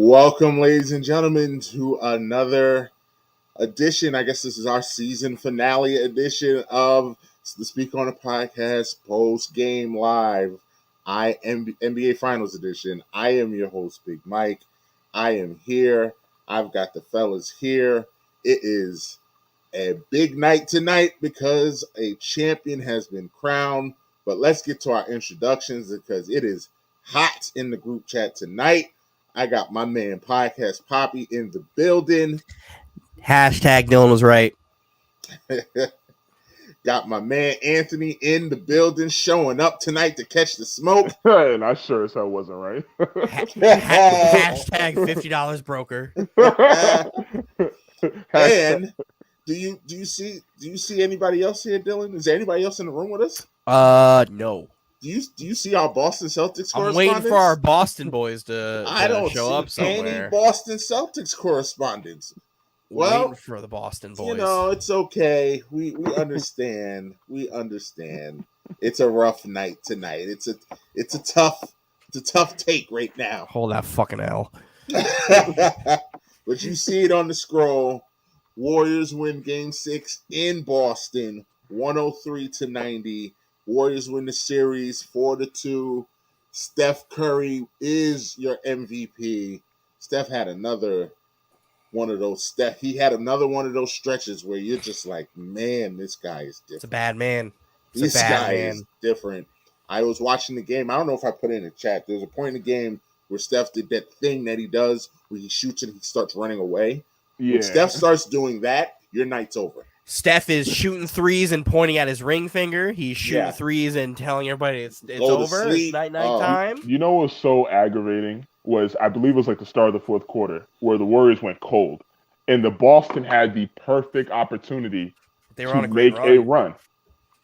Welcome, ladies and gentlemen, to another edition. I guess this is our season finale edition of the Speak on a Podcast Post Game Live. I am NBA Finals edition. I am your host, Big Mike. I am here. I've got the fellas here. It is a big night tonight because a champion has been crowned. But let's get to our introductions because it is hot in the group chat tonight. I got my man Podcast Poppy in the building. Hashtag Dylan was right. Got my man Anthony in the building, showing up tonight to catch the smoke. And I sure as hell wasn't right. Hashtag $50 broker. And do you see anybody else here, Dylan? Is there anybody else in the room with us? No. Do you see our Boston Celtics correspondents? I'm waiting for our Boston boys to show up somewhere. Any Boston Celtics correspondents. Well, waiting for the Boston boys. You know, it's okay. We understand. We understand. It's a rough night tonight. It's a tough take right now. Hold that fucking L. But you see it on the scroll. Warriors win Game 6 in Boston, 103-90. Warriors win the series 4-2. Steph Curry is your MVP. Steph had another one of those stretches where you're just like, man, this guy is different. It's a bad man. This guy is different. I was watching the game. I don't know if I put it in the chat. There's a point in the game where Steph did that thing that he does where he shoots and he starts running away. Yeah. When Steph starts doing that, your night's over. Steph is shooting threes and pointing at his ring finger. He's shooting threes and telling everybody it's over. It's night time. You know what was so aggravating was, I believe it was like the start of the fourth quarter, where the Warriors went cold. And the Boston had the perfect opportunity to make a run.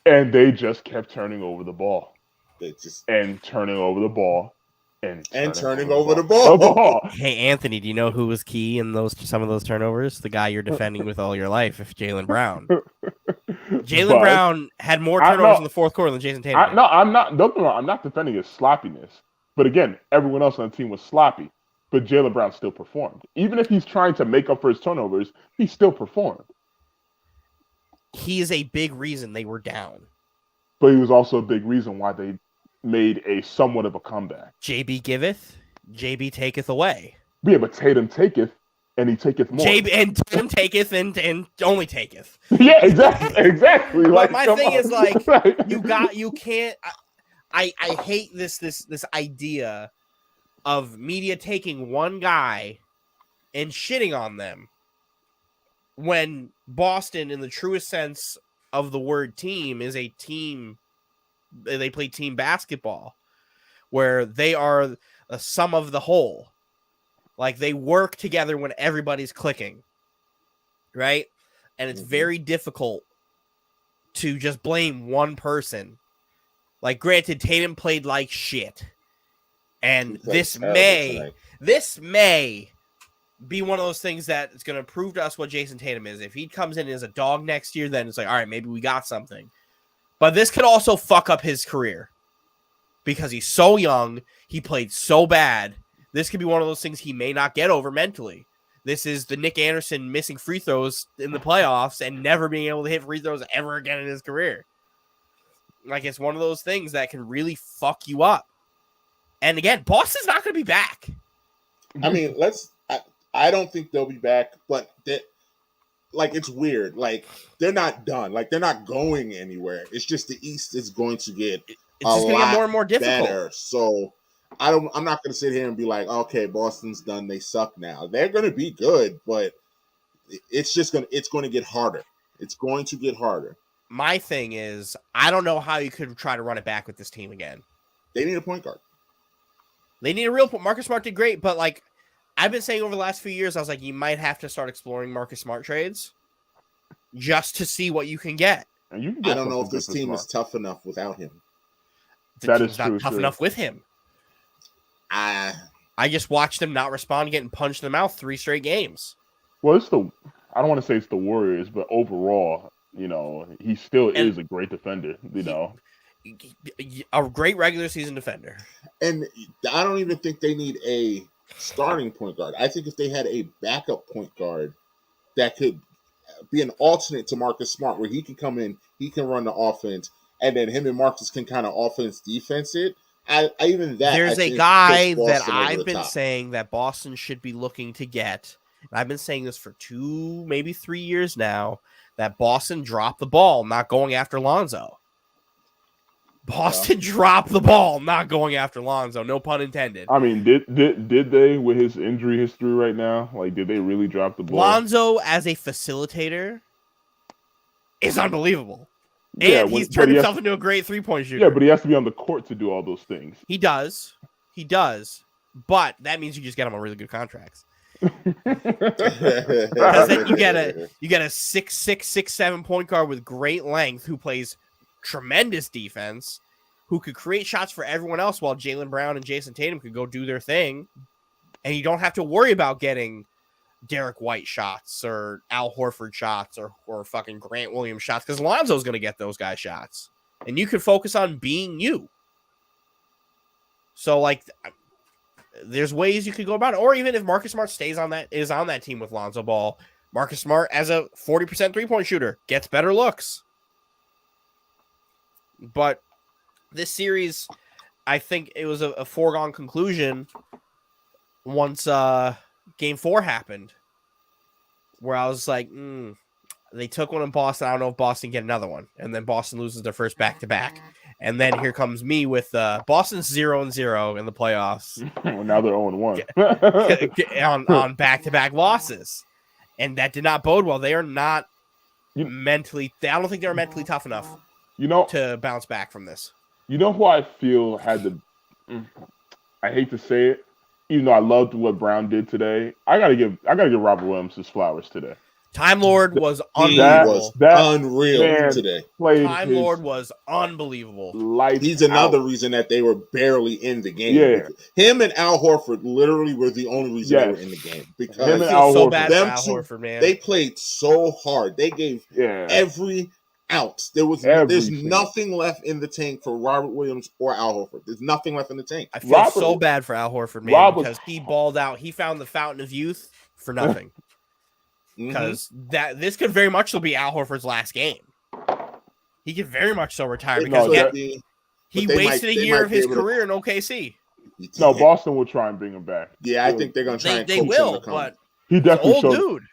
And they just kept turning over the ball. Turning over the ball. Turning over the ball. Hey, Anthony, do you know who was key in some of those turnovers? The guy you're defending with all your life, Jaylen Brown. Jaylen Brown had more turnovers in the fourth quarter than Jason Tatum. I'm not defending his sloppiness. But again, everyone else on the team was sloppy. But Jaylen Brown still performed. Even if he's trying to make up for his turnovers, he still performed. He is a big reason they were down. But he was also a big reason why they made a somewhat of a comeback. JB giveth, JB taketh away. Yeah, but Tatum taketh, and he taketh more. Tatum taketh and only taketh. Yeah, exactly. But my thing is, like, you can't. I hate this idea of media taking one guy and shitting on them when Boston, in the truest sense of the word team, is a team. They play team basketball where they are a sum of the whole. Like, they work together when everybody's clicking, right? And it's very difficult to just blame one person. Like, granted, Tatum played like shit. And this may be one of those things that is going to prove to us what Jason Tatum is. If he comes in as a dog next year, then it's like, all right, maybe we got something. But this could also fuck up his career because he's so young. He played so bad. This could be one of those things he may not get over mentally. This is the Nick Anderson missing free throws in the playoffs and never being able to hit free throws ever again in his career. Like, it's one of those things that can really fuck you up. And again, Boston's not going to be back. I mean, I don't think they'll be back, but like, it's weird. Like, they're not done. Like, they're not going anywhere. It's just the East is going to get more and more difficult. Better. So I'm not going to sit here and be like, okay, Boston's done. They suck now. They're going to be good, but it's going to get harder. It's going to get harder. My thing is, I don't know how you could try to run it back with this team again. They need a point guard. They need a real point. Marcus Smart did great, but like, I've been saying over the last few years, I was like, you might have to start exploring Marcus Smart trades just to see what you can get. I don't know if this team is tough enough without him. The team's not tough enough with him. I just watched them not respond, getting punched in the mouth 3 straight games. Well, I don't want to say it's the Warriors, but overall, you know, he still is a great defender, you know. A great regular season defender. And I don't even think they need a starting point guard. I think if they had a backup point guard that could be an alternate to Marcus Smart, where he can come in, he can run the offense, and then him and Marcus can kind of offense defense it. There's a guy that I've been saying that Boston should be looking to get. And I've been saying this for 2, maybe 3 years now, that Boston dropped the ball not going after Lonzo. Boston dropped the ball not going after Lonzo, no pun intended. I mean, did they, with his injury history right now, like, did they really drop the ball? Lonzo as a facilitator is unbelievable. And he's turned himself into a great three-point shooter. Yeah, but he has to be on the court to do all those things. He does. But that means you just get him on really good contracts. Because then you get a 6'6", 6'7" point guard with great length who plays tremendous defense, who could create shots for everyone else while Jaylen Brown and Jason Tatum could go do their thing. And you don't have to worry about getting Derek White shots or Al Horford shots or fucking Grant Williams shots, because Lonzo's going to get those guys shots. And you can focus on being you. So, like, there's ways you could go about it. Or even if Marcus Smart is on that team with Lonzo Ball, Marcus Smart as a 40% three-point shooter gets better looks. But this series, I think it was a foregone conclusion once Game 4 happened, where I was like, they took one in Boston. I don't know if Boston get another one. And then Boston loses their first back-to-back. And then here comes me with Boston's 0-0 in the playoffs. Well, now they're 0-1. on back-to-back losses. And that did not bode well. They are not mentally... I don't think they're mentally tough enough to bounce back from this. You know who I feel had the... I hate to say it, even though I loved what Brown did today, I gotta give Robert Williams his flowers today. Time Lord was unbelievable. Unreal today. Time Lord was unbelievable. He's another reason that they were barely in the game. Yeah. Him and Al Horford literally were the only reason they were in the game. Because him and Al so bad for Al Horford, man. They played so hard. They gave every ounce. There's nothing left in the tank for Robert Williams or Al Horford. There's nothing left in the tank. I feel so bad for Al Horford, man, because he balled out. He found the fountain of youth for nothing. Because this could very much so be Al Horford's last game. He could very much so retire because he wasted a year of his career in OKC. No, Boston will try and bring him back. Yeah, I think they're going to try and they will, but he definitely old dude.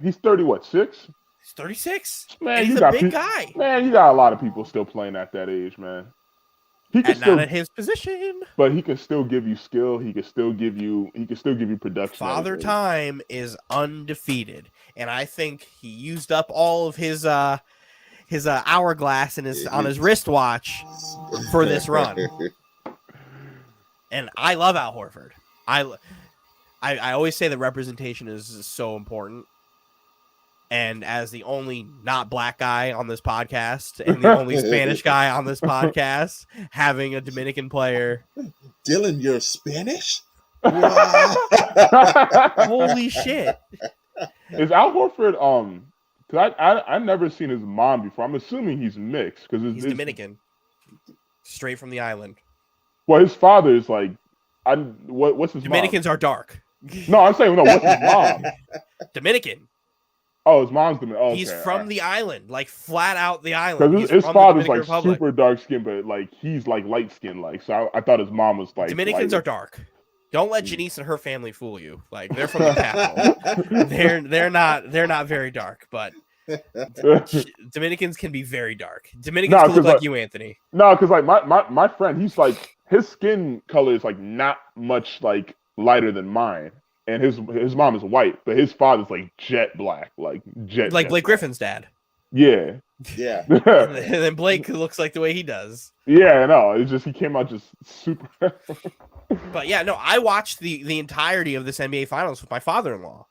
He's 30, what, 6? He's 36. Man, and he's a big guy. Man, you got a lot of people still playing at that age, man. He can not at his position. But he can still give you skill. He can still give you production. Father Time is undefeated. And I think he used up all of his hourglass on his wristwatch for this run. And I love Al Horford. I always say that representation is so important. And as the only not black guy on this podcast and the only Spanish guy on this podcast, having a Dominican player. Dylan, you're Spanish? Holy shit. Is Al Horford, because I've never seen his mom before. I'm assuming he's mixed. Because he's Dominican. Straight from the island. Well, his father is like, what's his Dominicans mom? are dark. No, I'm saying, what's his mom? Dominican. Oh, his mom's Dominican. Oh, he's from the island, like flat out the island. Because his father's like super dark skinned, but like he's like light skinned, like. So I thought his mom was like. Dominicans are dark. Don't let Janice and her family fool you. Like they're from the capital. they're not very dark, but Dominicans can be very dark. Dominicans can look like you, Anthony. No, because like my friend, he's like his skin color is like not much like lighter than mine. And his mom is white, but his father's like jet black, like Blake Griffin's dad. Yeah. Yeah. And then Blake looks like the way he does. Yeah, no, it's just he came out just super. But yeah, no, I watched the entirety of this NBA Finals with my father-in-law,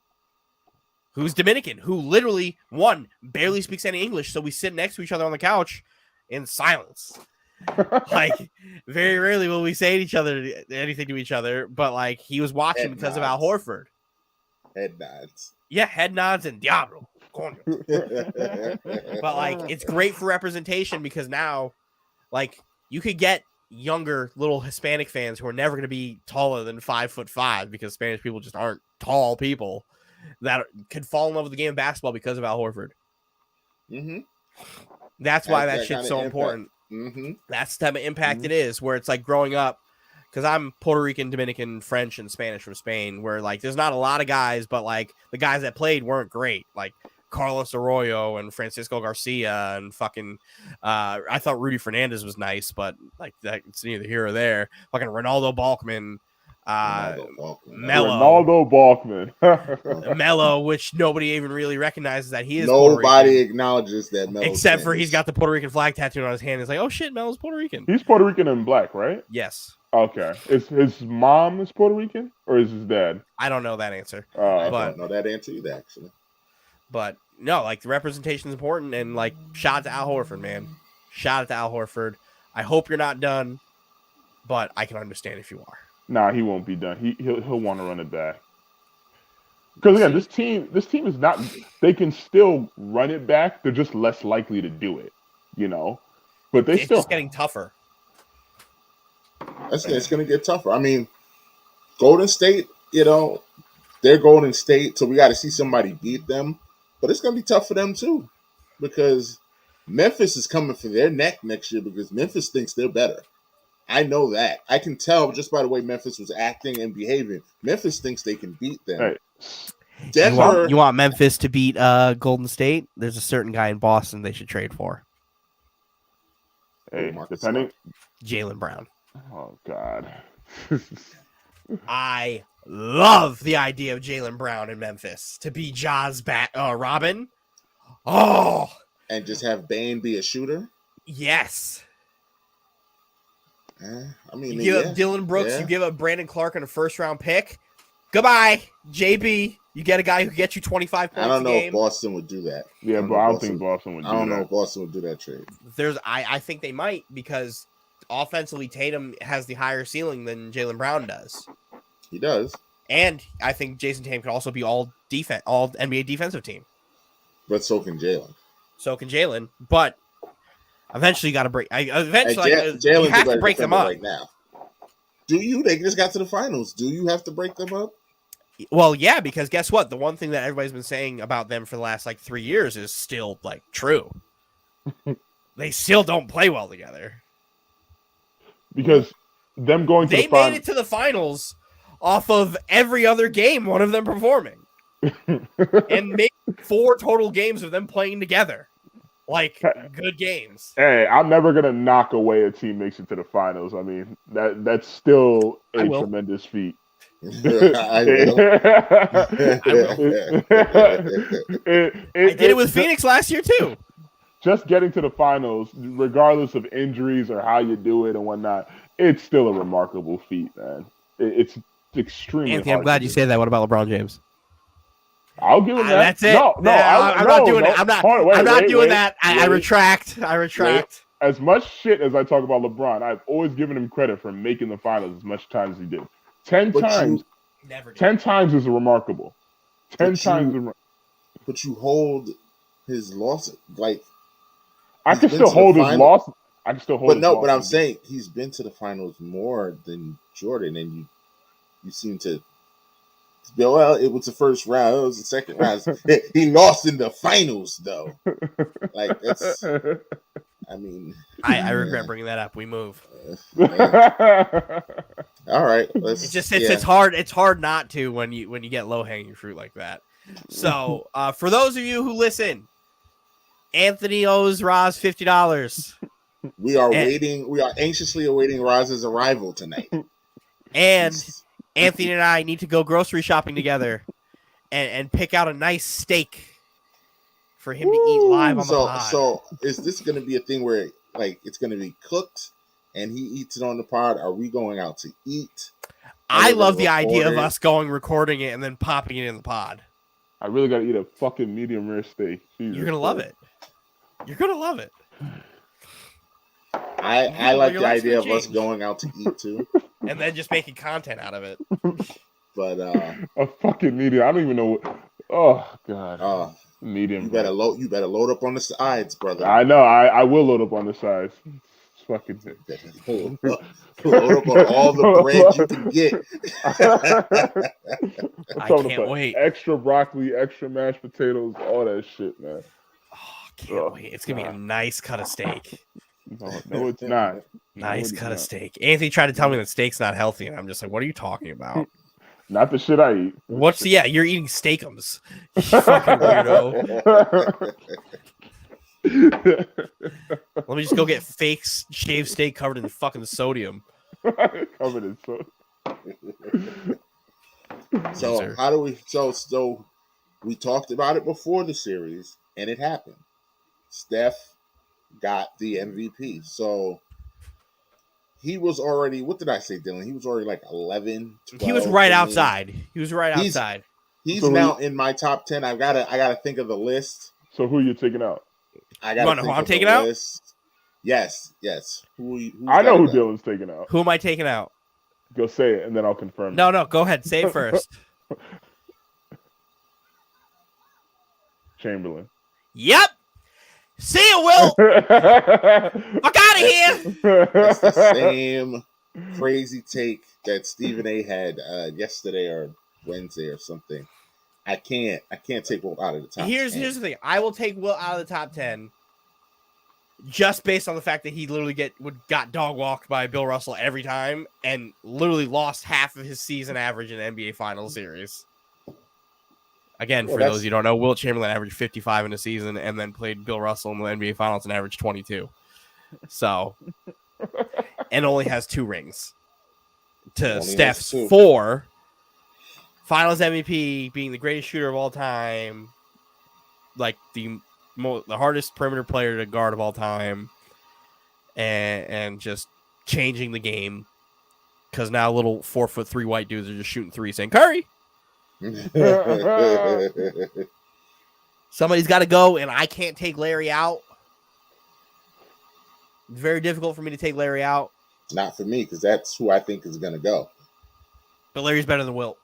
who's Dominican, who literally barely speaks any English, so we sit next to each other on the couch in silence. Like very rarely will we say anything to each other, but like he was watching because of Al Horford. Head nods. Yeah, head nods and Diablo. But like it's great for representation because now like you could get younger little Hispanic fans who are never going to be taller than 5'5" because Spanish people just aren't tall people that could fall in love with the game of basketball because of Al Horford. Mm-hmm. That's why that shit's so important. Mm-hmm. That's the type of impact it is, where it's like growing up, because I'm Puerto Rican, Dominican, French, and Spanish from Spain, where like there's not a lot of guys, but like the guys that played weren't great. Like Carlos Arroyo and Francisco Garcia and fucking I thought Rudy Fernandez was nice, but like that, it's neither here or there. Fucking Ronaldo Balkman, Ronaldo Balkman. Melo, which nobody even really recognizes that he is nobody acknowledges that Melo, except for he's got the Puerto Rican flag tattooed on his hand. It's like, oh shit, Melo's Puerto Rican. He's Puerto Rican and black, right? Yes. Okay. Is his mom is Puerto Rican or is his dad? I don't know that answer. I don't know that answer either, actually. But no, like the representation is important, and like shout out to Al Horford, man. Shout out to Al Horford. I hope you're not done, but I can understand if you are. Nah, he won't be done. He'll want to run it back. Because again, this team is not. They can still run it back. They're just less likely to do it, you know. But it's just getting tougher. It's going to get tougher. I mean, Golden State, you know, they're Golden State, so we got to see somebody beat them. But it's going to be tough for them too, because Memphis is coming for their neck next year because Memphis thinks they're better. I know that. I can tell just by the way Memphis was acting and behaving. Memphis thinks they can beat them. Hey. Denver, you want Memphis to beat Golden State? There's a certain guy in Boston they should trade for. Hey, depending. Jaylen Brown. Oh, God. I love the idea of Jaylen Brown in Memphis to be Ja's Robin. Oh. And just have Bane be a shooter? Yes. I mean, you give up Dylan Brooks, you give up Brandon Clark and a first-round pick. Goodbye, JB. You get a guy who gets you 25 points. I don't know if Boston would do that. Yeah, but I don't think Boston would do that. I don't know if Boston would do that trade. I think they might, because offensively Tatum has the higher ceiling than Jaylen Brown does. He does. And I think Jason Tatum could also be all NBA defensive team. But so can Jaylen. But eventually you got to break. You have to break them up right now. Do you? They just got to the finals. Do you have to break them up? Well, yeah, because guess what? The one thing that everybody's been saying about them for the last 3 years is still true. They still don't play well together. Because them going to the finals, they made it to the finals off of every other game, one of them performing, and maybe 4 total games of them playing together. Good games. Hey, I'm never gonna knock away a team makes it to the finals. I mean, that's still a tremendous feat. I will. I did it with Phoenix last year too. Just getting to the finals, regardless of injuries or how you do it and whatnot, it's still a remarkable feat, man. It's extremely. Anthony, I'm glad you say that. What about LeBron James? I'll give him that. That's it. I'm not doing it. I'm not doing that. I retract. As much shit as I talk about LeBron, I've always given him credit for making the finals as much time as he did. 10 times. 10 times is remarkable. 10 times. But you hold his loss I can still hold his loss. I can still hold. But no, but I'm saying he's been to the finals more than Jordan, and you seem to. Well, it was the first round. It was the second round. He lost in the finals, though. That's. I mean, I regret bringing that up. We move. All right. It's hard. It's hard not to when you get low hanging fruit like that. So for those of you who listen, Anthony owes Roz $50. We are waiting. We are anxiously awaiting Roz's arrival tonight. And Anthony and I need to go grocery shopping together and pick out a nice steak for him to eat live on the pod. So is this going to be a thing where it's going to be cooked and he eats it on the pod? Are we going out to eat? I love the idea of us recording it and then popping it in the pod. I really got to eat a fucking medium rare steak. Jesus You're going to love it. You're going to love it. I like the idea of us going out to eat too. And then just making content out of it. But a fucking medium. I don't even know. Oh God. Medium. You better load up on the sides, brother. I know. I will load up on the sides. fucking Load up on all the bread you can get. I'm I can't wait. Extra broccoli, extra mashed potatoes, all that shit, man. Oh, can't wait. It's gonna be a nice cut of steak. No, it's not. Nice cut of steak. Anthony tried to tell me that steak's not healthy, and I'm just like, what are you talking about? Not the shit I eat. You're eating steakums. You fucking weirdo. Let me just go get fake shaved steak covered in fucking sodium. Covered in sodium. So how do we? So we talked about it before the series, and it happened. Steph got the MVP. So he was already. What did I say, Dylan? He was already like 11. 12 he was right outside. He was right outside. He's now in my top 10. I gotta think of the list. So who are you taking out? I gotta think who I'm of taking the out? list. Yes. I know who Dylan's taking out. Who am I taking out? Go say it, and then I'll confirm. No, go ahead. Say it first. Chamberlain. Yep. See you, Will. Fuck out of here. That's the same crazy take that Stephen A had yesterday or Wednesday or something. I can't take Will out of the top 10. Here's the thing. I will take Will out of the top 10 just based on the fact that he literally got dog walked by Bill Russell every time and literally lost half of his season average in the NBA Finals series. Again, for those you don't know, Wilt Chamberlain averaged 55 in a season and then played Bill Russell in the NBA Finals and averaged 22. So, and only has 2 rings to Steph's 4. Finals MVP, being the greatest shooter of all time, like the hardest perimeter player to guard of all time, and just changing the game because now little 4'3" white dudes are just shooting threes saying Curry. Somebody's got to go, and I can't take Larry out. It's very difficult for me to take Larry out. Not for me, because that's who I think is going to go. But Larry's better than Wilt.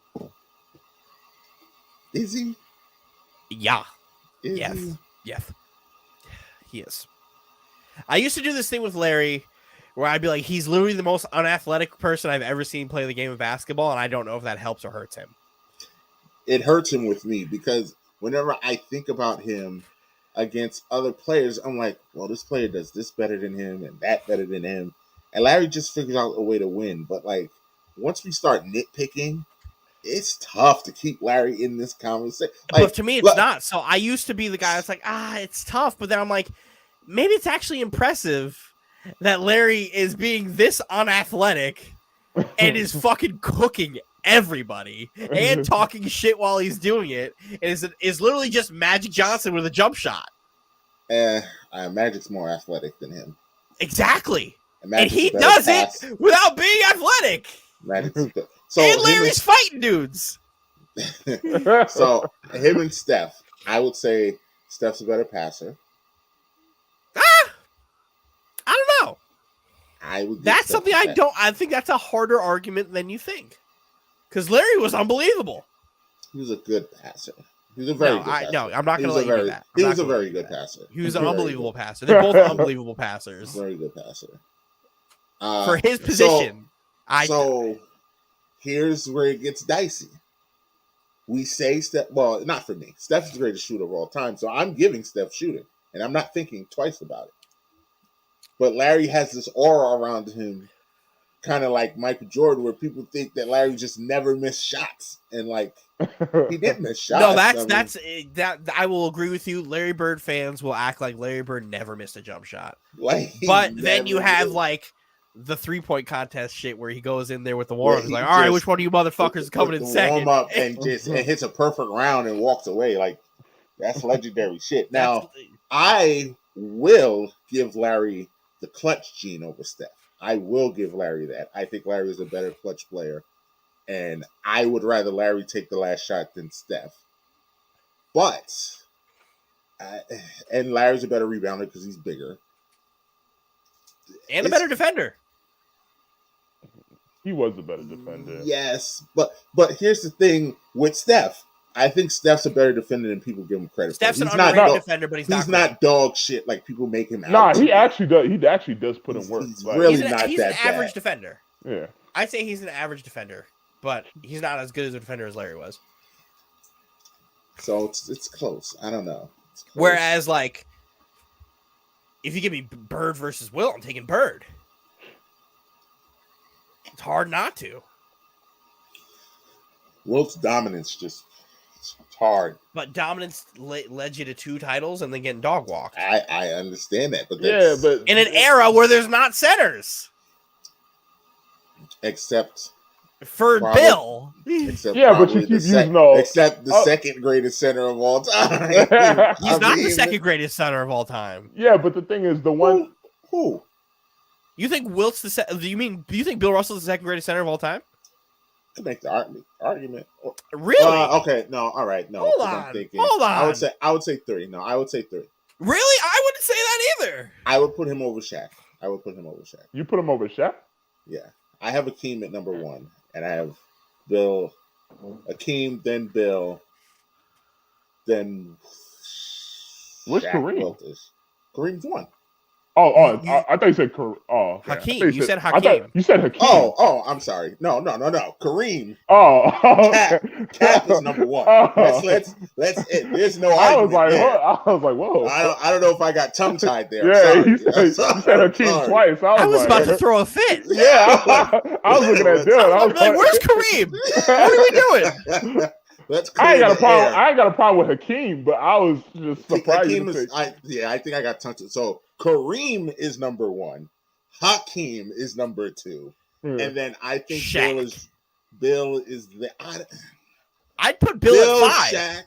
Is he? Yeah. Yes. He is. I used to do this thing with Larry where I'd be like, he's literally the most unathletic person I've ever seen play the game of basketball, and I don't know if that helps or hurts him. It hurts him with me because whenever I think about him against other players, I'm like, well, this player does this better than him and that better than him. And Larry just figures out a way to win. But, like, once we start nitpicking, it's tough to keep Larry in this conversation. Like, but to me, it's not. So I used to be the guy that's like, it's tough. But then I'm like, maybe it's actually impressive that Larry is being this unathletic and is fucking cooking everybody and talking shit while he's doing it. And is literally just Magic Johnson with a jump shot. Magic's more athletic than him. Exactly. And he does it without being athletic. Magic's good. And Larry's fighting dudes. So him and Steph, I would say Steph's a better passer. I don't know. That's Steph something I think that's a harder argument than you think. Because Larry was unbelievable. He was a good passer. He was a very good passer. No, I'm not going to let you do that. He was a very good passer. He was an unbelievable passer. They're both unbelievable passers. Very good passer. For his position. So here's where it gets dicey. We say Steph, well, not for me. Steph's the greatest shooter of all time, so I'm giving Steph shooting, and I'm not thinking twice about it. But Larry has this aura around him, kind of like Michael Jordan, where people think that Larry just never missed shots, and like he did miss shots. No, that I will agree with you. Larry Bird fans will act like Larry Bird never missed a jump shot. But then you have like the 3-point contest shit where he goes in there with the warm up. He's like, all right, which one of you motherfuckers is coming in second? Warm up and hits a perfect round and walks away. Like, that's legendary shit. Now, I will give Larry the clutch gene over Steph. I will give Larry that. I think Larry is a better clutch player. And I would rather Larry take the last shot than Steph. But, and Larry's a better rebounder because he's bigger. And a better defender. He was a better defender. Yes, but here's the thing with Steph. I think Steph's a better defender than people give him credit Steph's for. He's an underrated defender, but he's not dog shit like people make him out. Nah, he actually does. He actually does put in work. He's really not he's that an average bad. defender. Yeah, I'd say he's an average defender, but he's not as good as a defender as Larry was. So it's close. I don't know. Whereas, like, if you give me Bird versus Wilt, I'm taking Bird. It's hard not to. Wilt's dominance just it's hard. But dominance led you to 2 titles and then getting dog walked. I understand that, but in an era where there's not centers, except for Bill. Except but you keep using except the second greatest center of all time. He's not the second greatest center of all time. Yeah, but the thing is, the one who you think Wilt's the do you think Bill Russell's the second greatest center of all time? To make the argument. Really? Okay. No. All right. No. Hold on. I would say 3. No, I would say 3. Really? I wouldn't say that either. I would put him over Shaq. You put him over Shaq? Yeah. I have Akeem at number 1, and I have Bill, Akeem, then Bill, then. What's Shaq Kareem? Kareem's 1. I thought you said Hakeem. You said Hakeem. You said Hakeem. I'm sorry. No. Kareem. Cap is number 1. Let's there's no I argument. I was like, whoa. I don't know if I got tongue tied there. Yeah, you said Hakeem twice. I was about to throw a fit. Yeah, I was looking at Dylan. I was like, where's Kareem? What are we doing? I ain't got a problem with Hakeem, but I was just surprised. I think I got tongue tied. So Kareem is number 1. Hakeem is number 2. And then I think Shaq. Bill is the. I'd put Bill at 5. Shaq.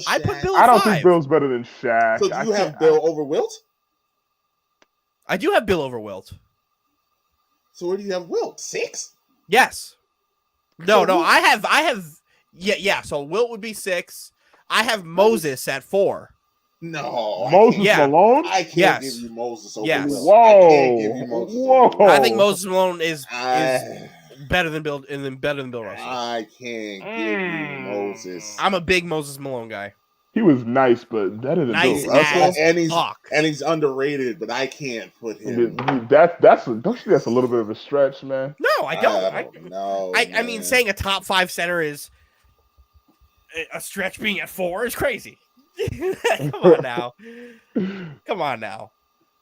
I'd put Bill I at 5. don't think Bill's better than Shaq. So do you have Bill over Wilt? I do have Bill over Wilt. So where do you have Wilt? 6? Yes. No. I have. Yeah. So Wilt would be 6. I have Moses at 4. No. Moses Malone? I can't give you Moses over Wilt. Whoa. I can't give you Moses over Wilt. I think Moses Malone is better than Bill Russell. I can't give you Moses. I'm a big Moses Malone guy. He was nice, but better than Bill Russell. And he's underrated, but I can't put him. Don't you think that's a little bit of a stretch, man? No, I don't. I mean, saying a top 5 center is a stretch. Being at 4 is crazy. Come on now.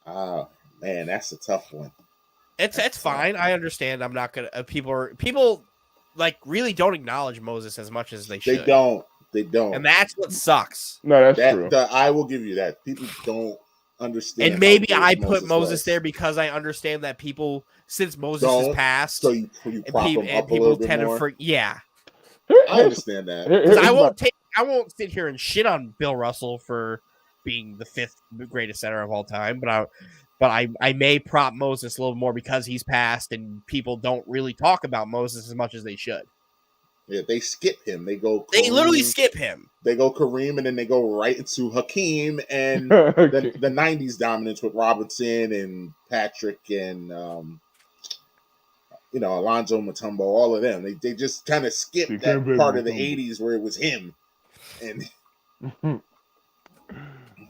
Oh man, that's a tough one. It's fine. I understand. I'm not gonna. People like really don't acknowledge Moses as much as they should. They don't. And that's what sucks. No, that's true. I will give you that. People don't understand. And maybe I put Moses there because I understand that people, since Moses has passed, so you prop him up people a tend more. Yeah. I understand that. I won't sit here and shit on Bill Russell for being the 5th greatest center of all time, but I may prop Moses a little more because he's passed and people don't really talk about Moses as much as they should. Yeah, they skip him. They literally skip him. They go Kareem and then they go right into Hakeem and the 90s dominance with Robinson and Patrick and Alonzo Mutombo, all of them. They just kind of skipped that part of the 80s where it was him. And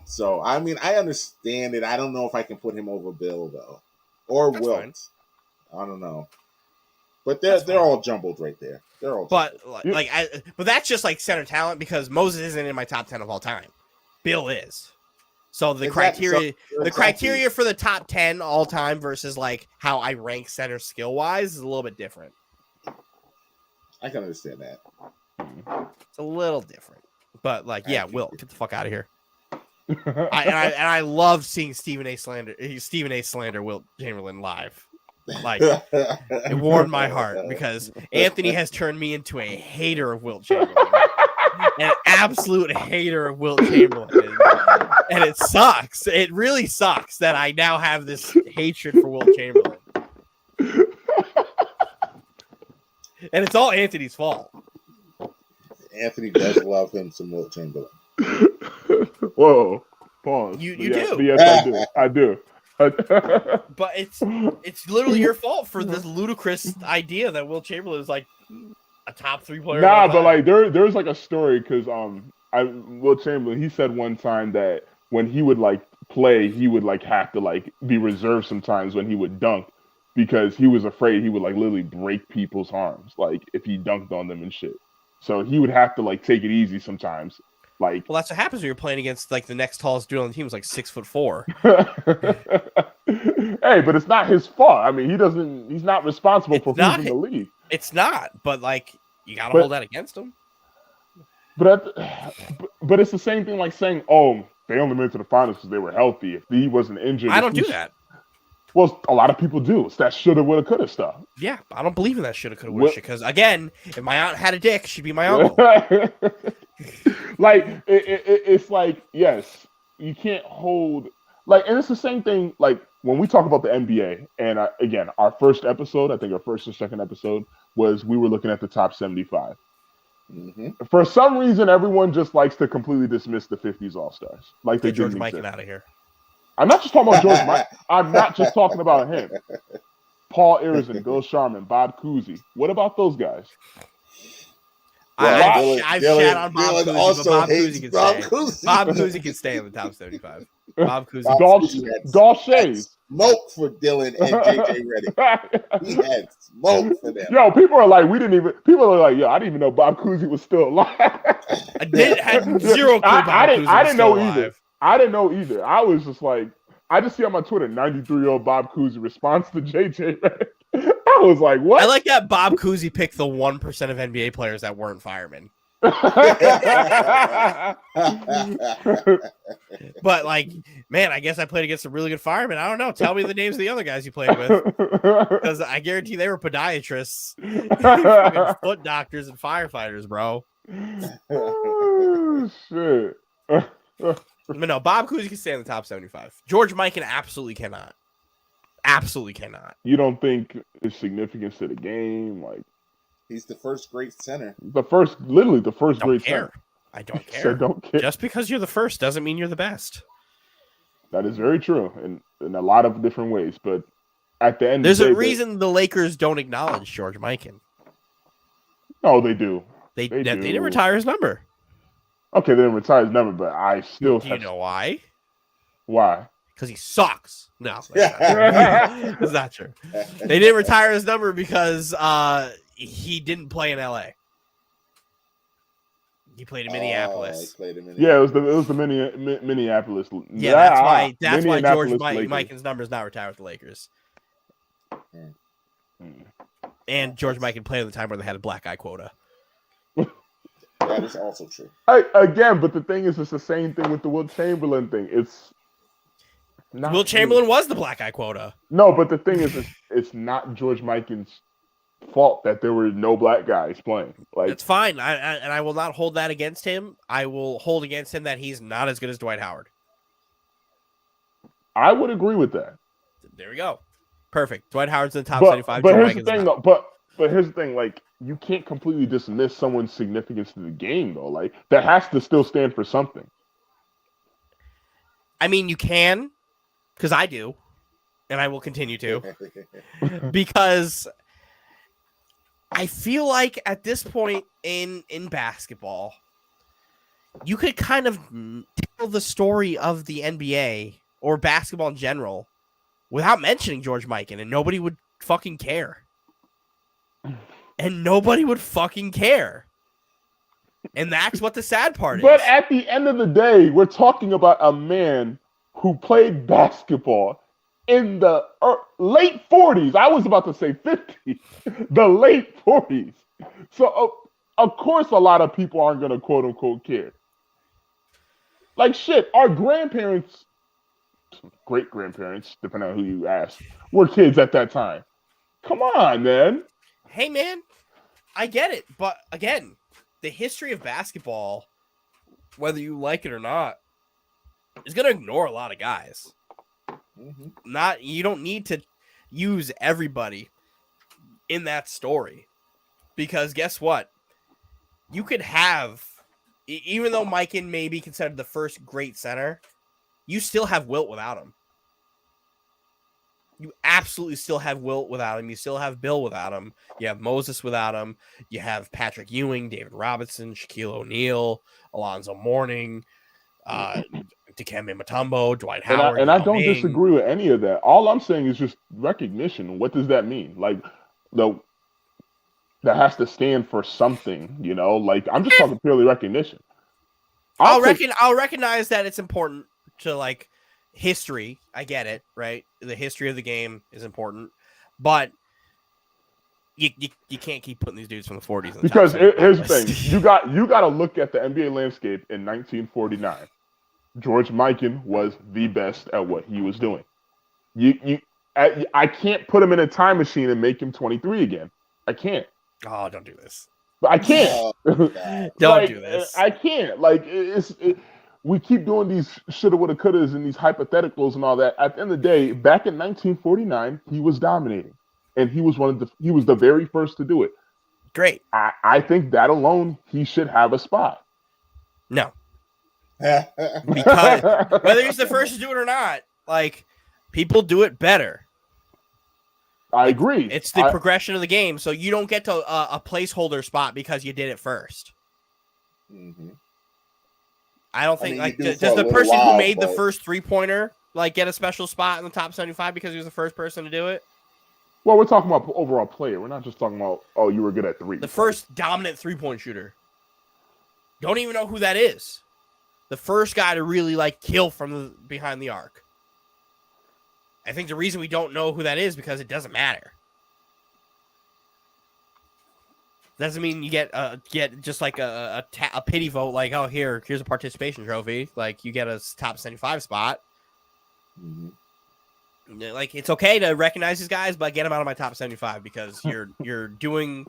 so, I mean, I understand it. I don't know if I can put him over Bill, though. Or Wilt. Fine. I don't know. But they're all jumbled right there. They're all but that's just like center talent because Moses isn't in my top 10 of all time. Bill is. So the criteria for the top 10 all time versus like how I rank center skill wise is a little bit different. I can understand that. It's a little different. But Wilt, get the fuck out of here. I love seeing Stephen A. slander Wilt Chamberlain live. Like, it warmed my heart because Anthony has turned me into a hater of Wilt Chamberlain. An absolute hater of Wilt Chamberlain. And it sucks. It really sucks that I now have this hatred for Wilt Chamberlain. And it's all Anthony's fault. Anthony does love him some Wilt Chamberlain. Whoa. Pause. You do. Yes, I do. But it's literally your fault for this ludicrous idea that Wilt Chamberlain is like a top 3 player. Nah, but like there's like a story because Will Chamberlain, he said one time that when he would like play, he would like have to like be reserved sometimes when he would dunk because he was afraid he would like literally break people's arms like if he dunked on them and shit. So he would have to like take it easy sometimes. Like, well, that's what happens when you're playing against like the next tallest dude on the team was like 6'4". Hey, but it's not his fault. I mean, he's not responsible for who's in the league. It's not, but like you gotta hold that against him. But it's the same thing like saying, oh, they only made it to the finals because they were healthy. If he wasn't injured, I don't do that. Well, a lot of people do. It's that shoulda, woulda, coulda stuff. Yeah, I don't believe in that shoulda, coulda, woulda shit. Because again, if my aunt had a dick, she'd be my uncle. Like it's like, yes, you can't hold like, and it's the same thing. Like when we talk about the NBA, and again, our first episode, I think our first or second episode was we were looking at the top 75. Mm-hmm. For some reason, everyone just likes to completely dismiss the 50s All-Stars. Like they George Mikan out of here. I'm not just talking about George Mike. I'm not just talking about him. Paul Arizin, Bill Sharman, Bob Cousy. What about those guys? Well, I've shat on Bob Cousy, but Bob Cousy can stay. Bob Cousy can stay in the top 75. Bob Cousy. Dalshay. Smoke for Dylan and JJ Redick. He had smoke for them. Yo, people are like, people are like, yo, I didn't even know Bob Cousy was still alive. I had zero clue I didn't know either. I didn't know either. I was just like, I just see on my Twitter, 93-year-old Bob Cousy responds to JJ Redick. I was like, what? I like that Bob Cousy picked the 1% of NBA players that weren't firemen. But like, man, I guess I played against a really good fireman. I don't know. Tell me the names of the other guys you played with, because I guarantee they were podiatrists, foot doctors, and firefighters, bro. Oh, shit. But no, Bob Cousy can stay in the top 75. George Mikan absolutely cannot. Absolutely cannot. You don't think his significance to the game, like he's the first great center. Literally the first great center. I don't care. Don't care. Just because you're the first doesn't mean you're the best. That is very true in a lot of different ways. But at the end, there's a reason the Lakers don't acknowledge George Mikan. No, they do. They didn't retire his number. Okay, they didn't retire his number, but I still. Do you know why? Why? Because he sucks. No, that's not true. They didn't retire his number because he didn't play in LA. He played in Minneapolis. Yeah, it was the Minneapolis. Yeah, that's why George Mikan's number is not retired with the Lakers. And George Mikan played at the time where they had a black guy quota. That is also true. Again, but the thing is, it's the same thing with the Will Chamberlain thing. It's not Will Chamberlain was the black guy quota. No, but the thing is, it's not George Mikan's fault that there were no black guys playing. Like, it's fine, and I will not hold that against him. I will hold against him that he's not as good as Dwight Howard. I would agree with that. There we go. Perfect. Dwight Howard's in the top 75. But here's the thing, though. But here's the thing, like, you can't completely dismiss someone's significance to the game, though. Like, that has to still stand for something. I mean, you can, because I do, and I will continue to, because I feel like at this point in basketball, you could kind of tell the story of the NBA or basketball in general without mentioning George Mikan, and nobody would fucking care. And nobody would fucking care. And that's what the sad part is. But at the end of the day, we're talking about a man who played basketball in the late 40s. I was about to say 50s. The late 40s. So, of course, a lot of people aren't going to quote-unquote care. Like, shit, our grandparents, great-grandparents, depending on who you ask, were kids at that time. Come on, man. Hey, man, I get it. But, again, the history of basketball, whether you like it or not, is going to ignore a lot of guys. Mm-hmm. You don't need to use everybody in that story. Because guess what? You could have, even though Mikan may be considered the first great center, you still have Wilt without him. You absolutely still have Wilt without him. You still have Bill without him. You have Moses without him. You have Patrick Ewing, David Robinson, Shaquille O'Neal, Alonzo Mourning, Dikembe Mutombo, Dwight Howard. And I don't disagree with any of that. All I'm saying is just recognition. What does that mean? Like, that has to stand for something, you know? Like, I'm just talking purely recognition. I'll recognize that it's important to, like, history. I get it, right? The history of the game is important, but you can't keep putting these dudes from the 40s. Because here's the thing: you got to look at the NBA landscape in 1949. George Mikan was the best at what he was doing. I can't put him in a time machine and make him 23 again. I can't. Oh, don't do this. But I can't. Don't do this. I can't. Like, we keep doing these shoulda, woulda, couldas and these hypotheticals and all that. At the end of the day, back in 1949, he was dominating, and he was the very first to do it. Great. I think that alone, he should have a spot. No, because whether he's the first to do it or not, like, people do it better. I agree. It's the progression of the game, so you don't get to a placeholder spot because you did it first. Mm-hmm. I don't think does the person who made the first 3-pointer like get a special spot in the top 75 because he was the first person to do it? Well, we're talking about overall player. We're not just talking about, oh, you were good at 3. The first dominant 3-point shooter. Don't even know who that is. The first guy to really like kill from behind the arc. I think the reason we don't know who that is because it doesn't matter. Doesn't mean you get just like a pity vote, like, oh, here's a participation trophy, like you get a top 75 spot. Mm-hmm. Like, it's okay to recognize these guys, but get them out of my top 75 because you're doing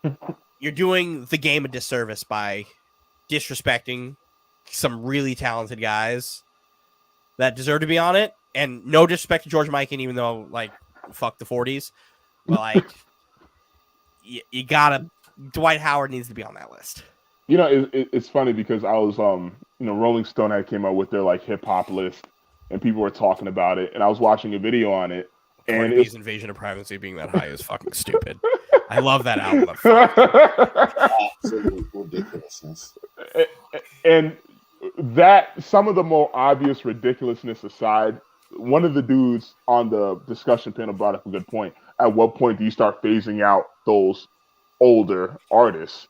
the game a disservice by disrespecting some really talented guys that deserve to be on it. And no disrespect to George Mikan, even though, like, fuck the 40s, but like. You gotta. Dwight Howard needs to be on that list. You know, it's funny because I was, Rolling Stone had came out with their like hip hop list, and people were talking about it, and I was watching a video on it, and his invasion of privacy being that high is fucking stupid. I love that album. Absolute ridiculousness. And that, some of the more obvious ridiculousness aside, one of the dudes on the discussion panel brought up a good point. At what point do you start phasing out those older artists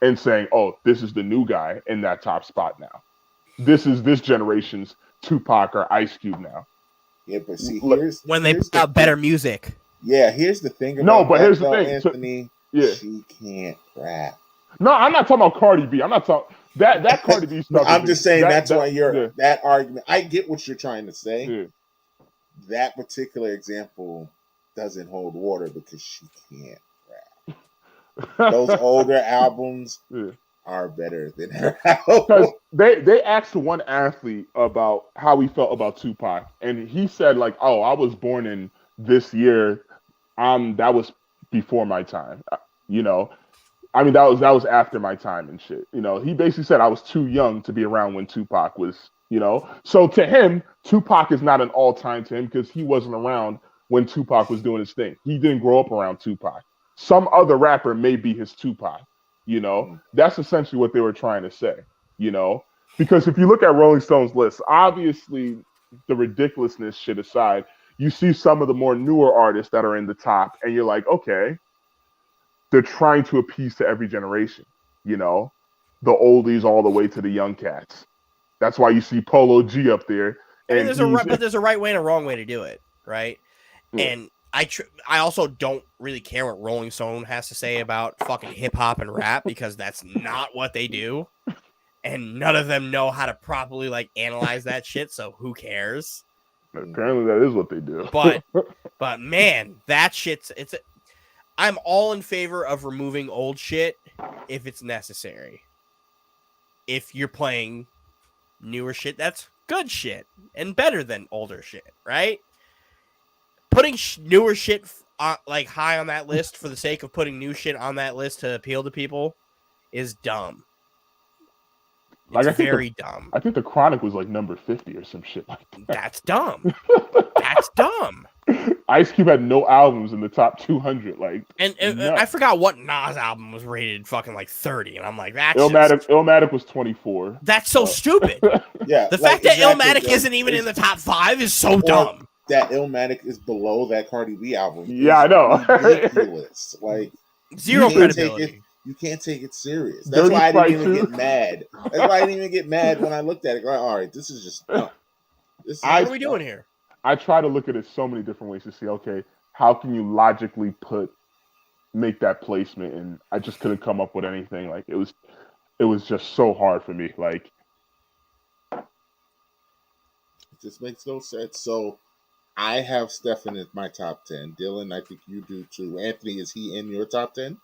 and saying, oh, this is the new guy in that top spot now? This is this generation's Tupac or Ice Cube now. Yeah, but see, when they put out better music. Yeah, here's the thing. Here's the thing, Anthony. Yeah, she can't rap. No, I'm not talking about Cardi B. I'm not talking that Cardi B stuff. I'm just saying that's why that argument. I get what you're trying to say. Yeah. That particular example doesn't hold water because she can't rap. Those older albums are better than her album. Because they asked one athlete about how he felt about Tupac, and he said, like, oh, I was born in this year. That was before my time. You know, I mean, that was after my time and shit. You know, he basically said I was too young to be around when Tupac was, you know. So to him, Tupac is not an all-time to him because he wasn't around when Tupac was doing his thing. He didn't grow up around Tupac. Some other rapper may be his Tupac, you know? That's essentially what they were trying to say, you know? Because if you look at Rolling Stone's list, obviously the ridiculousness shit aside, you see some of the more newer artists that are in the top, and you're like, okay, they're trying to appease to every generation, you know? The oldies all the way to the young cats. That's why you see Polo G up there. And there's a right way and a wrong way to do it, right? And I also don't really care what Rolling Stone has to say about fucking hip hop and rap because that's not what they do, and none of them know how to properly like analyze that shit. So who cares? Apparently, that is what they do. But man, that shit's I'm all in favor of removing old shit if it's necessary. If you're playing newer shit, that's good shit and better than older shit, right? Putting newer shit like high on that list for the sake of putting new shit on that list to appeal to people is dumb. It's very dumb. I think the Chronic was like number 50 or some shit like that. That's dumb. That's dumb. Ice Cube had no albums in the top 200. Like, and I forgot what Nas album was rated fucking like 30, and I'm like, that's Illmatic was 24. That's so stupid. Yeah, the fact that Illmatic isn't even in the top 5 is so dumb. That Illmatic is below that Cardi B album. Yeah, I know. Ridiculous. Like zero credibility. You can't take it serious. That's why I didn't even get mad. That's why I didn't even get mad when I looked at it. Like, all right, this is just dumb. What are we doing here? I try to look at it so many different ways to see, okay, how can you logically make that placement? And I just couldn't come up with anything. Like, it was just so hard for me. Like, it just makes no sense. So I have Stephen in my top 10. Dylan, I think you do too. Anthony, is he in your top 10?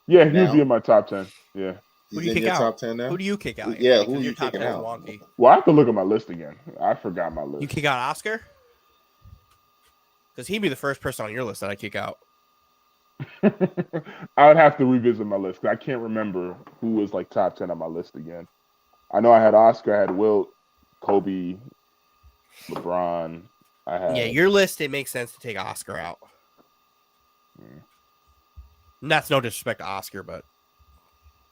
Yeah, he would be in my top 10. Yeah. Who do you kick out? Top 10 now? Who do you kick out? Yeah, who are you kicking out? Wonky. Well, I have to look at my list again. I forgot my list. You kick out Oscar? Because he'd be the first person on your list that I kick out. I would have to revisit my list because I can't remember who was like top 10 on my list again. I know I had Oscar, I had Wilt, Kobe, LeBron. Yeah, your list, it makes sense to take Oscar out. And that's no disrespect to Oscar, but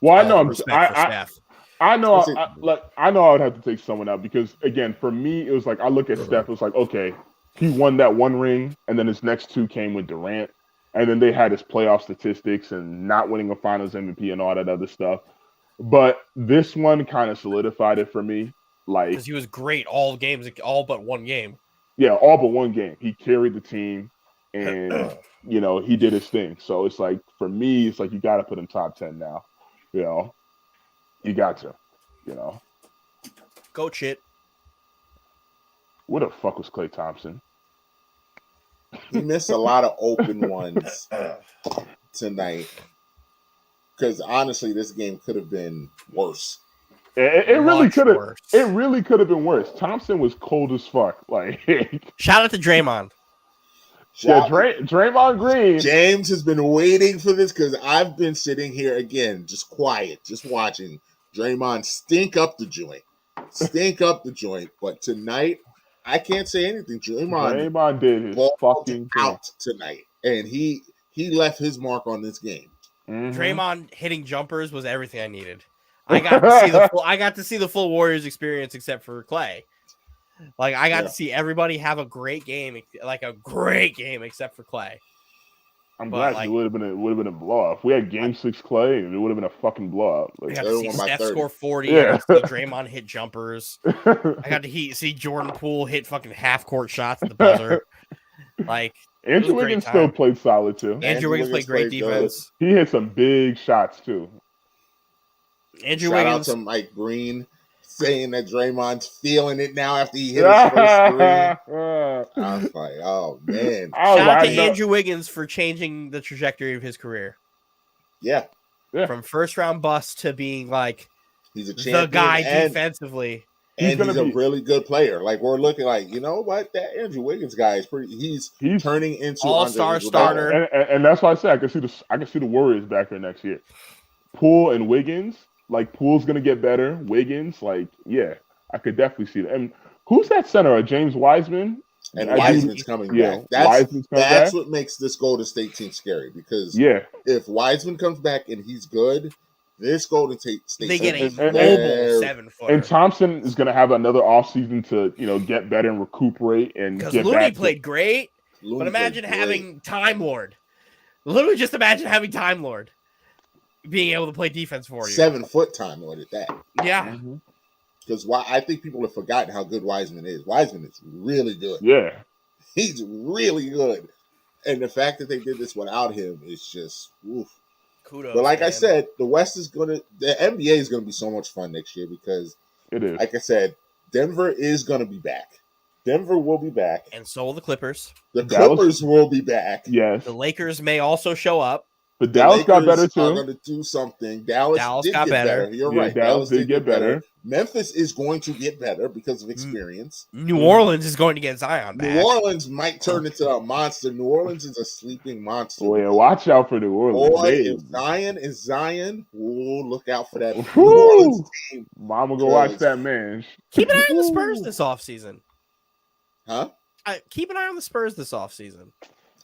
well, I know I know I would have to take someone out because again, for me, it was like I look at Steph, it was like, okay, he won that one ring, and then his next two came with Durant, and then they had his playoff statistics and not winning a Finals MVP and all that other stuff. But this one kind of solidified it for me, like because he was great all games, all but one game. Yeah, all but one game. He carried the team, and he did his thing. So it's like for me, it's like you got to put him top 10 now. You got to. Go shit. Where the fuck was Klay Thompson? He missed a lot of open ones tonight. Because honestly, this game could have been worse. It really could have. It really could have been worse. Thompson was cold as fuck. Like, shout out to Draymond. Draymond Green. James has been waiting for this because I've been sitting here again, just quiet, just watching Draymond stink up the joint. But tonight, I can't say anything. Draymond did his fucking out tonight, and he left his mark on this game. Mm-hmm. Draymond hitting jumpers was everything I needed. I got to see the full Warriors experience, except for Klay. Like I got to see everybody have a great game, except for Klay. I'm glad it would have been a blowout. If we had Game 6 Klay, it would have been a fucking blowout. Like, I got to see Steph score 40. Yeah. I got to see Draymond hit jumpers. I got to see Jordan Poole hit fucking half court shots at the buzzer. Like Andrew Wiggins still played solid too. Andrew Wiggins played great defense. He hit some big shots too. Shout out to Mike Green saying that Draymond's feeling it now after he hit his first three. I was like, oh man. Shout out to Andrew Wiggins for changing the trajectory of his career. Yeah. From first round bust to being like he's a champion, the guy defensively. And he's a really good player. Like we're looking like, you know what? That Andrew Wiggins guy is pretty. He's turning into all-star starter. And that's why I say I can see the Warriors back here next year. Poole and Wiggins. Like, Poole's going to get better. Wiggins, like, yeah, I could definitely see that. And who's that center? James Wiseman? And Wiseman's coming back. That's what makes this Golden State team scary because if Wiseman comes back and he's good, this Golden State they get a mobile 7-footer. And Thompson is going to have another offseason to, get better and recuperate and get back. Because Looney played great, but imagine having Time Lord. Literally just imagine having Time Lord. Being able to play defense for you. 7-foot Time Lord at that. Yeah. Because I think people have forgotten how good Wiseman is. Wiseman is really good. Yeah. He's really good. And the fact that they did this without him is just, oof. Kudos. But like I said, the NBA is going to be so much fun next year because, it is. Like I said, Denver is going to be back. Denver will be back. And so will the Clippers. The Clippers will be back. Yes. The Lakers may also show up. But Dallas got better too. Are going to do something. Dallas did got get better. You're right. Dallas did get better. Memphis is going to get better because of experience. New Orleans is going to get Zion back. New Orleans might turn into a monster. New Orleans is a sleeping monster. Oh yeah, watch out for New Orleans. Boy, if Zion is Zion, look out for that New Orleans team. Mama, go watch that man. Keep an eye on the Spurs this offseason. Huh? keep an eye on the Spurs this offseason.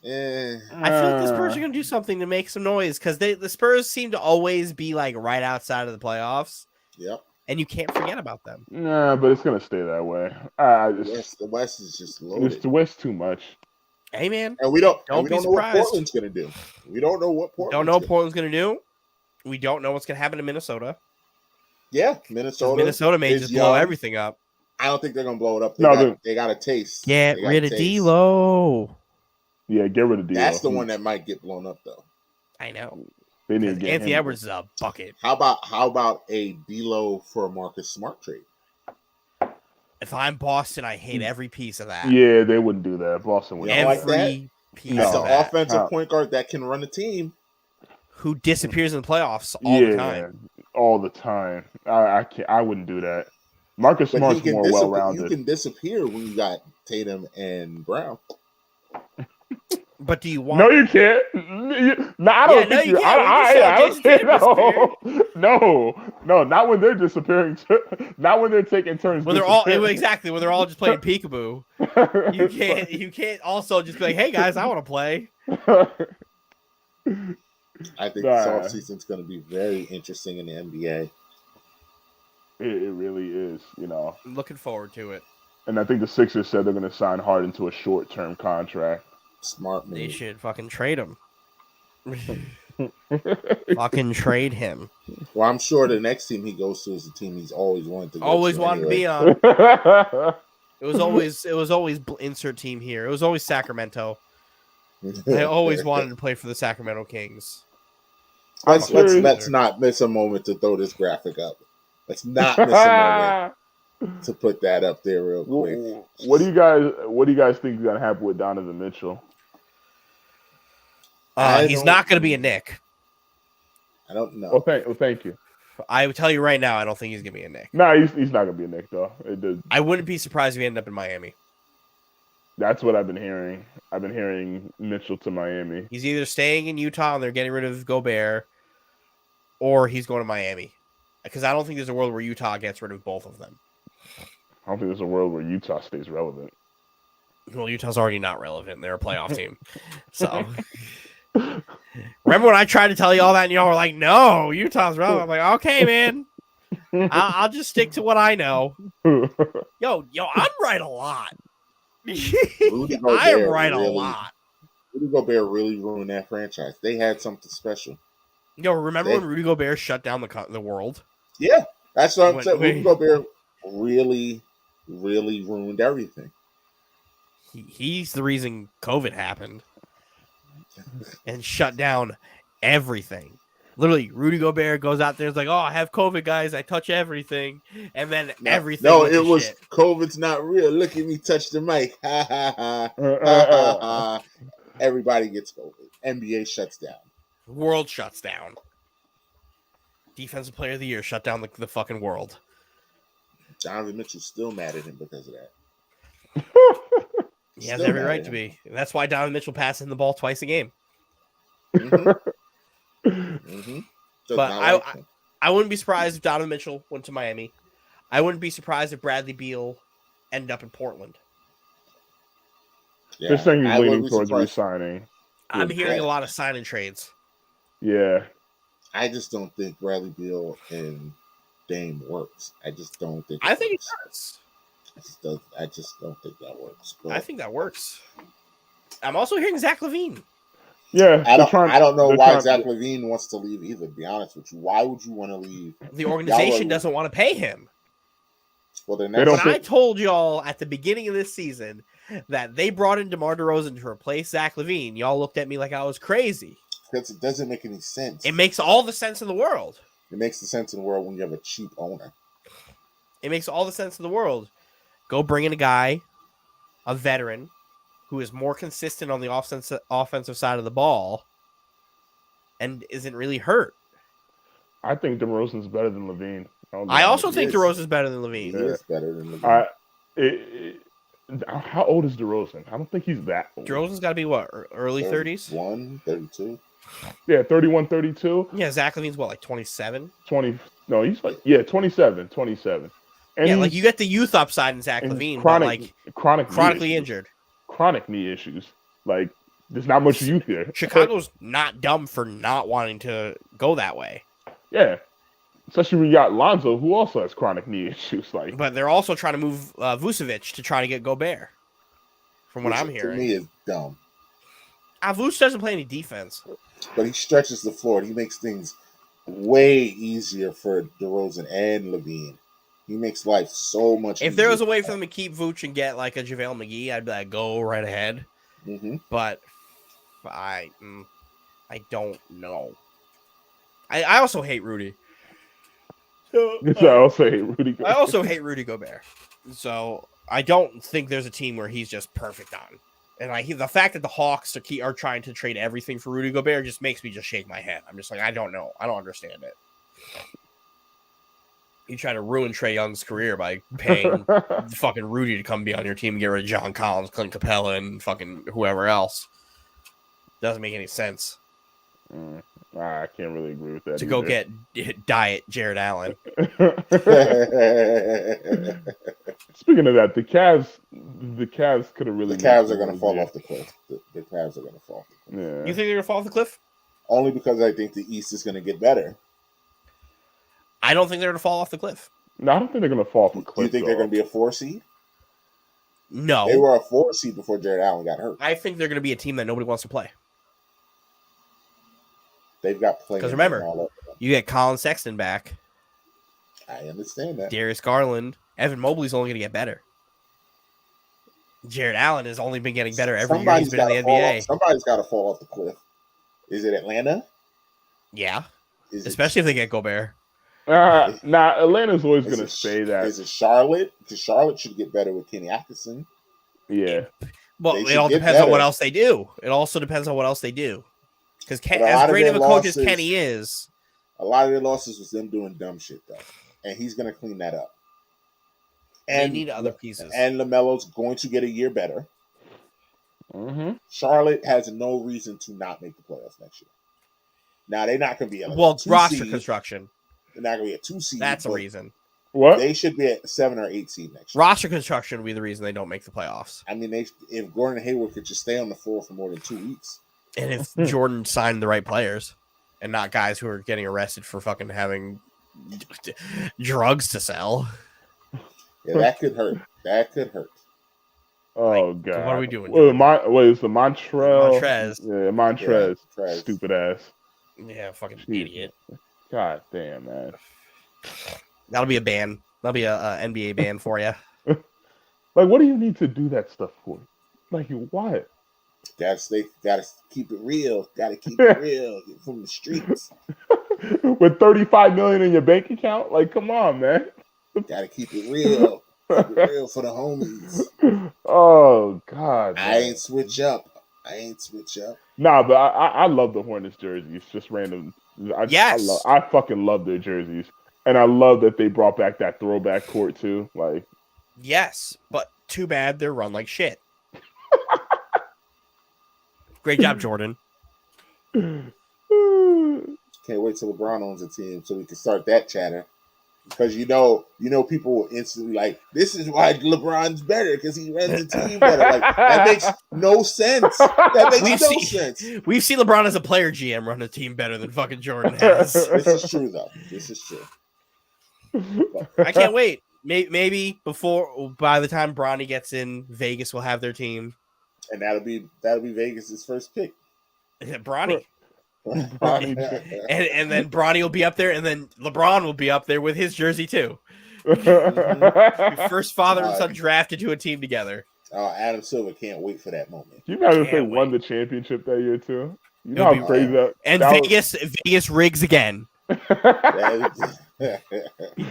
Eh. I feel like the Spurs are going to do something to make some noise because the Spurs seem to always be like right outside of the playoffs. Yep. And you can't forget about them. Nah, but it's going to stay that way. The West is just loaded. It's the West too much. Hey, man. And we don't be know surprised. what Portland's going to do. We don't know what Portland's going to do. We don't know what's going to happen in Minnesota. Yeah, Minnesota may just blow everything up. I don't think they're going to blow it up. They got a taste. Get rid of D'Lo. Yeah, get rid of D'Lo. That's the one that might get blown up, though. I know. They need to get Anthony Edwards is a bucket. How about a D'Lo for Marcus Smart trade? If I'm Boston, I hate every piece of that. Yeah, they wouldn't do that. Boston would every piece. That's an offensive point guard that can run a team. Who disappears in the playoffs all the time. All the time. I wouldn't do that. Marcus Smart's more well-rounded. You can disappear when you got Tatum and Brown. But do you want? No, you can't. No, I don't think you. No, not when they're disappearing. Not when they're taking turns. When they're all exactly when they're all just playing peekaboo. You can't also just be like, hey guys, I want to play. I think this offseason is going to be very interesting in the NBA. It really is, I'm looking forward to it. And I think the Sixers said they're going to sign Harden to a short-term contract. Smart move. They should fucking trade him. Fucking trade him. Well, I'm sure the next team he goes to is a team he's always wanted to go always to wanted to be on. It was always insert team here. It was always Sacramento. I always wanted to play for the Sacramento Kings. Let's not miss a moment to throw this graphic up. Let's not miss a moment to put that up there real quick. What do you guys think is gonna happen with Donovan Mitchell? He's not gonna be a Knick. I don't know. Thank you. I would tell you right now, I don't think he's gonna be a Knick. No, he's not gonna be a Knick though. I wouldn't be surprised if he ended up in Miami. That's what I've been hearing. I've been hearing Mitchell to Miami. He's either staying in Utah and they're getting rid of Gobert, or he's going to Miami. Because I don't think there's a world where Utah gets rid of both of them. I don't think there's a world where Utah stays relevant. Well, Utah's already not relevant. They're a playoff team. So, remember when I tried to tell you all that and y'all were like, no, Utah's relevant. I'm like, okay, man. I'll just stick to what I know. Yo, I'm right a lot. I am right a lot. Rudy Gobert really ruined that franchise. They had something special. Yo, remember when Rudy Gobert shut down the world? Yeah, that's what I'm saying. Rudy Gobert really, really ruined everything. He's the reason COVID happened and shut down everything. Literally, Rudy Gobert goes out there and is like, oh, I have COVID, guys. I touch everything. And then everything. No, it was shit. COVID's not real. Look at me touch the mic. Ha, ha, ha. Ha, ha, ha. Everybody gets COVID. NBA shuts down. World shuts down. Defensive player of the year shut down the fucking world. Donovan Mitchell's still mad at him because of that. He has every right to be. And that's why Donovan Mitchell passes him the ball twice a game. Mm-hmm. Mm-hmm. But I wouldn't be surprised if Donovan Mitchell went to Miami. I wouldn't be surprised if Bradley Beal ended up in Portland. Yeah, they're saying he's leaning towards re-signing. I'm hearing a lot of sign and trades. Yeah. I just don't think Bradley Beal and Dame works. I just don't think I think it does. I just don't think that works. But I think that works. I'm also hearing Zach LaVine. Yeah, I don't know why Zach LaVine wants to leave either, to be honest with you. Why would you want to leave? The organization doesn't want to pay him. Well, then I told y'all at the beginning of this season that they brought in DeMar DeRozan to replace Zach LaVine, y'all looked at me like I was crazy. Because it doesn't make any sense. It makes all the sense in the world. It makes the sense in the world when you have a cheap owner. It makes all the sense in the world. Go bring in a guy, a veteran, who is more consistent on the offensive side of the ball and isn't really hurt. I think DeRozan's better than LaVine. I also think DeRozan's better than LaVine. He is better than LaVine. How old is DeRozan? I don't think he's that old. DeRozan's got to be what, early 30s? 32. Yeah, 31, 32. Yeah, Zach LaVine's what, like 27? 20. No, he's like 27. And yeah, like you get the youth upside in Zach LaVine, but like chronically injured. chronic knee issues. Like, there's not much youth here. Chicago's not dumb for not wanting to go that way. Yeah. Especially when you got Lonzo, who also has chronic knee issues. But they're also trying to move Vucevic to try to get Gobert, from what I'm hearing. To me, is dumb. Vuce doesn't play any defense. But he stretches the floor. And he makes things way easier for DeRozan and Levine. He makes life so much easier. If there was a way for them to keep Vooch and get like a JaVale McGee, I'd be like, go right ahead. Mm-hmm. But I don't know. I also hate Rudy. So, I also hate Rudy Gobert. I also hate Rudy Gobert. So I don't think there's a team where he's just perfect on. And the fact that the Hawks are trying to trade everything for Rudy Gobert just makes me just shake my head. I'm just like, I don't know. I don't understand it. You try to ruin Trae Young's career by paying fucking Rudy to come be on your team and get rid of John Collins, Clint Capella, and fucking whoever else. Doesn't make any sense. I can't really agree with that. To go get diet Jared Allen. Speaking of that, the Cavs could have really. The Cavs are going to fall off the cliff. The Cavs are going to fall off the cliff. Yeah. You think they're going to fall off the cliff? Only because I think the East is going to get better. I don't think they're going to fall off the cliff. No, I don't think they're going to fall off the cliff. Do you think they're going to be a 4 seed? No. They were a 4 seed before Jared Allen got hurt. I think they're going to be a team that nobody wants to play. They've got players. Because remember, you get Colin Sexton back. I understand that. Darius Garland. Evan Mobley's only going to get better. Jared Allen has only been getting better every year he's been in the NBA. Somebody's got to fall off the cliff. Is it Atlanta? Yeah. Especially if they get Gobert. Atlanta's always going to say that. Is it Charlotte? Because Charlotte should get better with Kenny Atkinson. Yeah. Well, it all depends on what else they do. It also depends on what else they do. Because as great of a coach as Kenny is, a lot of their losses was them doing dumb shit, though. And he's going to clean that up. And they need other pieces. And LaMelo's going to get a year better. Mm-hmm. Charlotte has no reason to not make the playoffs next year. Now, they're not going to be a roster seed. They're not going to be a 2 seed. That's a reason. What? They should be a 7 or 8 seed next year. Roster construction will be the reason they don't make the playoffs. I mean, if Gordon Hayward could just stay on the floor for more than 2 weeks. And if Jordan signed the right players and not guys who are getting arrested for fucking having drugs to sell. Yeah, that could hurt. That could hurt. Oh, God. So what are we doing? What is the Montrez? Yeah, Montrez. Yeah, stupid ass. Yeah, fucking idiot. God damn, man. That'll be a ban. That'll be a NBA ban for you. Like, what do you need to do that stuff for? Like, what? Gotta keep it real. Gotta keep it real from the streets. With $35 million in your bank account? Like, come on, man. Gotta keep it real. Keep it real for the homies. Oh, God. Man. I ain't switch up. Nah, but I love the Hornets jerseys. Just random. I fucking love their jerseys. And I love that they brought back that throwback court, too. Like, yes, but too bad they're run like shit. Great job, Jordan. Can't wait till LeBron owns a team so we can start that chatter. Because you know, people will instantly like, this is why LeBron's better because he runs the team better. Like that makes no sense. Sense. We've seen LeBron as a player GM run a team better than fucking Jordan has. This is true, though. This is true. I can't wait. Maybe by the time Bronny gets in, Vegas will have their team. And that'll be Vegas's first pick. Bronny. and then Bronny will be up there, and then LeBron will be up there with his jersey too. First father and son drafted to a team together. Oh, Adam Silver can't wait for that moment. You imagine if they won the championship that year too? You know how crazy that. And Vegas rigs again.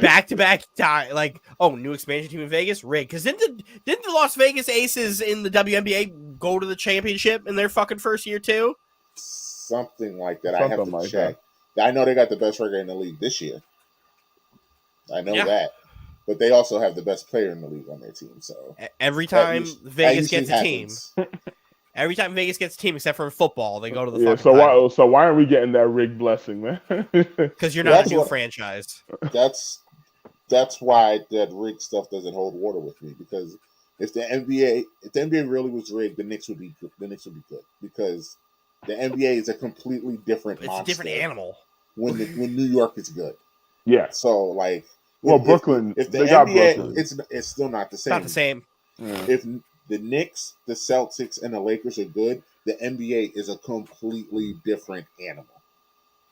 Back to back tie, like new expansion team in Vegas rig because didn't the Las Vegas Aces in the WNBA go to the championship in their fucking first year too? Something like that. I have to check. I know they got the best record in the league this year. I know that, but they also have the best player in the league on their team. So every time Vegas gets a team. Every time Vegas gets a team, except for football, they go to the fucking final. So why aren't we getting that rig blessing, man? Because you're not a new franchise. That's why that rig stuff doesn't hold water with me because if the NBA really was rigged, the Knicks would be good because the NBA is a completely different It's monster. a different animal. When New York is good. Yeah. So like, Brooklyn. If the they NBA, got Brooklyn. it's still not the same. Not the same. Yeah. If the Knicks, the Celtics, and the Lakers are good, the NBA is a completely different animal.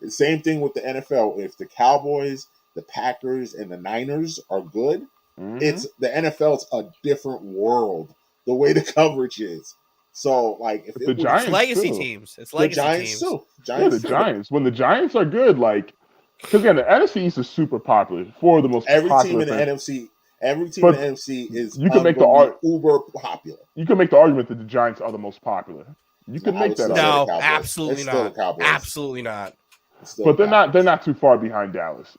The same thing with the NFL. If the Cowboys, the Packers, and the Niners are good, it's the NFL's a different world. The way the coverage is. So like, if it was Giants, legacy teams, it's legacy Giants teams. too. The Giants. When the Giants are good, like, because again, the NFC East is super popular. Four of the most every popular team in the fans. NFC. Every team in the NFC is you can make the uber popular. You can make the argument that the Giants are the most popular. You can make that argument. No, absolutely not. Absolutely not. But they're not too far behind Dallas.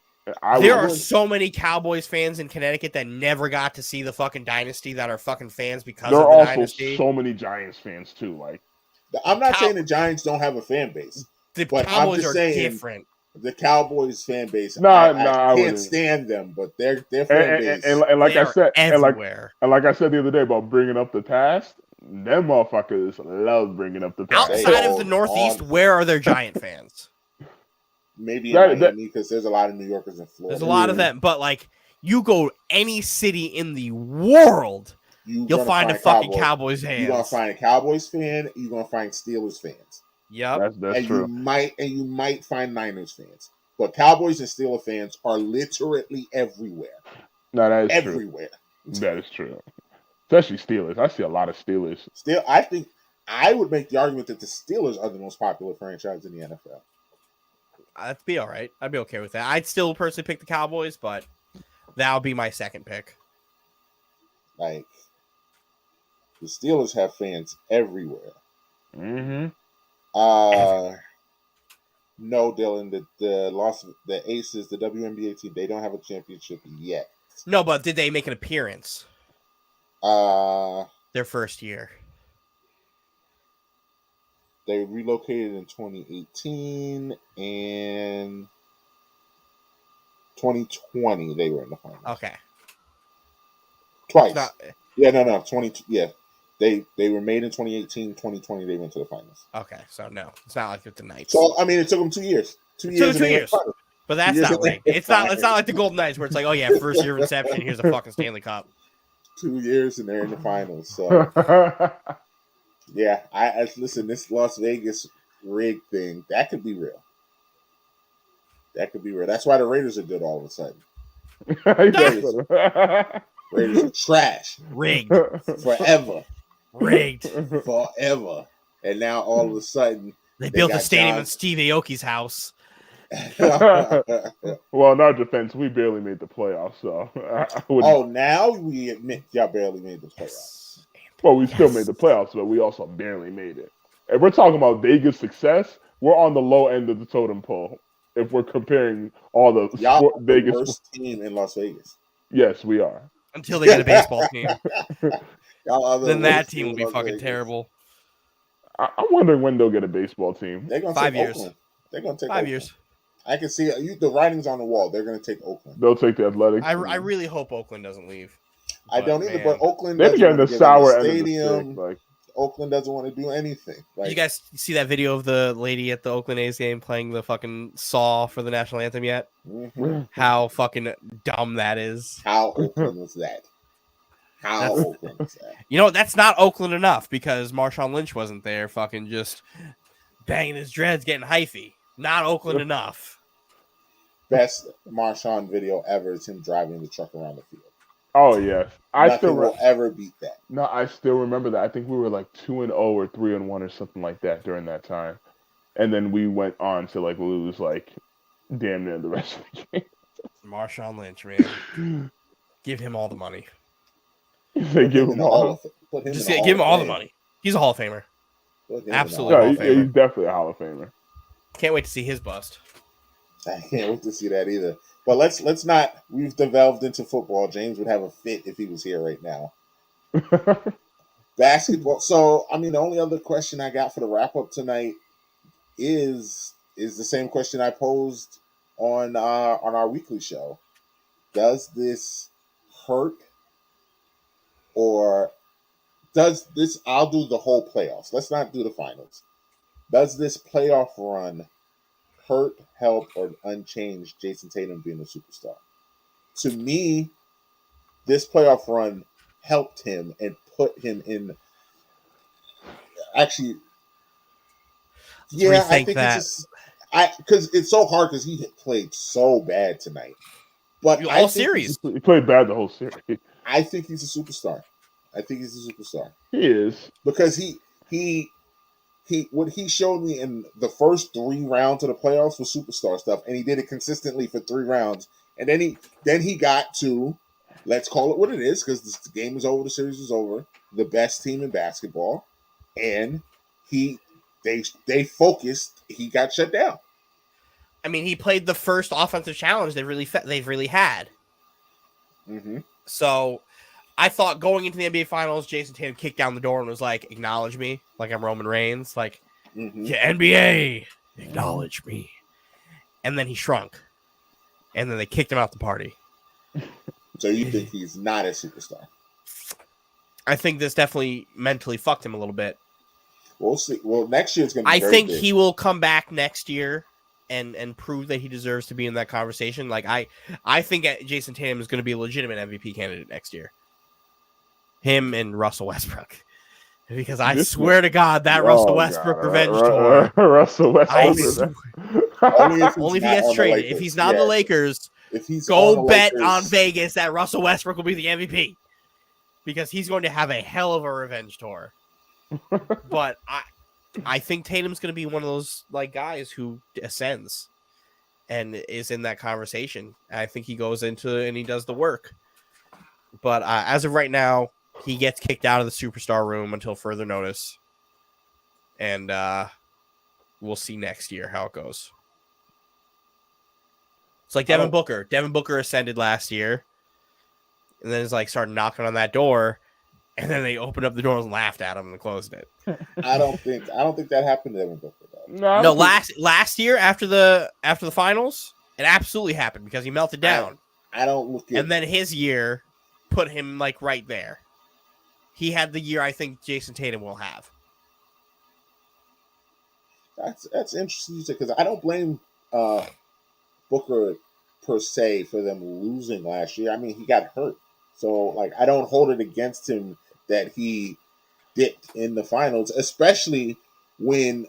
There are so many Cowboys fans in Connecticut that never got to see the fucking dynasty that are fucking fans because of the dynasty. There are also so many Giants fans too. Like, I'm not saying the Giants don't have a fan base. The Cowboys are different. The Cowboys fan base, I can't stand them, but their fan base, and like I said, everywhere. And like I said the other day about bringing up the past, them motherfuckers love bringing up the past. Outside of the Northeast, where are their Giant fans? Maybe in Miami, because there's a lot of New Yorkers in Florida. There's a lot of them, but like, you go any city in the world, you'll find a fucking Cowboys fan. You're gonna find a Cowboys fan. You're gonna find Steelers fans. Yep, that's true. You might find Niners fans, but Cowboys and Steelers fans are literally everywhere. No, that is everywhere. True. That is true. Especially Steelers. I see a lot of Steelers. I think I would make the argument that the Steelers are the most popular franchise in the NFL. That'd be all right. I'd be okay with that. I'd still personally pick the Cowboys, but that would be my second pick. Like, the Steelers have fans everywhere. Mm-hmm. No, Dylan, the Aces, the WNBA team, they don't have a championship yet. No, but did they make an appearance? Their first year. They relocated in 2018 and 2020. They were in the finals. Okay. Twice. 20. Yeah, they were made in 2018. 2020, they went to the finals. Okay, so no, it's not like with the Knights. So I mean, it took them 2 years. 2 years. 2 years. But that's not rigged. It's not like the Golden Knights where it's like, oh yeah, first year of inception, here's a fucking Stanley Cup. 2 years and they're in the finals. So yeah, I listen. This Las Vegas rig thing that could be real. That could be real. That's why the Raiders are good all of a sudden. Raiders are trash. Rigged. Forever. Rigged. Forever. And now all of a sudden they built a stadium in Steve Aoki's house. Well, in our defense, we barely made the playoffs, so now we admit y'all barely made the playoffs. Well, we still made the playoffs, but we also barely made it. If we're talking about Vegas success, we're on the low end of the totem pole. If we're comparing all the Vegas worst team in Las Vegas. Yes, we are. Until they get a baseball team. Then that team will be fucking terrible. I'm wondering when they'll get a baseball team. They're gonna 5 years. Oakland. They're gonna take 5 Oakland. years. I can see the writing's on the wall. They're gonna take Oakland. They'll take the Athletics. I really hope Oakland doesn't leave. I don't either, but Oakland they're getting the sour end stadium. Of the stick, like. Oakland doesn't want to do anything. Like, you guys see that video of the lady at the Oakland A's game playing the fucking saw for the national anthem yet? Mm-hmm. How fucking dumb that is. How Oakland was that? Oakland was that? You know, that's not Oakland enough because Marshawn Lynch wasn't there fucking just banging his dreads, getting hyphy. Not Oakland enough. Best Marshawn video ever is him driving the truck around the field. Oh yes, Nothing will ever beat that. No, I still remember that. I think we were like 2-0 or 3-1 or something like that during that time, and then we went on to like lose like damn near the rest of the game. Marshawn Lynch, man, give him all the money. They give him all. Just give him all the money. He's a Hall of Famer. Absolutely, Hall of Famer. He's definitely a Hall of Famer. Can't wait to see his bust. I can't wait to see that either. But let's not. We've developed into football. James would have a fit if he was here right now. Basketball. So, I mean, the only other question I got for the wrap up tonight is the same question I posed on our weekly show. Does this hurt or does this? I'll do the whole playoffs. Let's not do the finals. Does this playoff run hurt, help, or unchange Jason Tatum being a superstar? To me, this playoff run helped him and put him in. Actually, yeah, I think that. because it's so hard because he played so bad tonight. But all series, he played bad the whole series. I think he's a superstar. He is because he what he showed me in the first 3 rounds of the playoffs was superstar stuff, and he did it consistently for 3 rounds. And then he got to, let's call it what it is, because the game is over, the series is over, the best team in basketball, and they focused. He got shut down. I mean, he played the first offensive challenge they've really had. Mm-hmm. So I thought going into the NBA Finals, Jason Tatum kicked down the door and was like, "Acknowledge me, like I'm Roman Reigns, like yeah, NBA, acknowledge me." And then he shrunk, and then they kicked him out the party. So you think he's not a superstar? I think this definitely mentally fucked him a little bit. We'll see. Well, next year's going to be I think he will come back next year and prove that he deserves to be in that conversation. Like I think Jason Tatum is going to be a legitimate MVP candidate next year. Him and Russell Westbrook. Because I swear to God, that Russell Westbrook revenge tour. Russell Westbrook. Only if he gets traded. If he's not in the Lakers, go bet on Vegas that Russell Westbrook will be the MVP. Because he's going to have a hell of a revenge tour. But I think Tatum's going to be one of those like guys who ascends and is in that conversation. I think he goes into and he does the work. But as of right now, he gets kicked out of the superstar room until further notice. And we'll see next year how it goes. It's like Devin Booker. Devin Booker ascended last year. And then it's like started knocking on that door. And then they opened up the doors and laughed at him and closed it. I don't think that happened to Devin Booker though. No, last year after the finals, it absolutely happened because he melted down. I don't look at. And then his year put him like right there. He had the year I think Jason Tatum will have. That's interesting because I don't blame Booker per se for them losing last year. I mean, he got hurt, so like I don't hold it against him that he dipped in the finals, especially when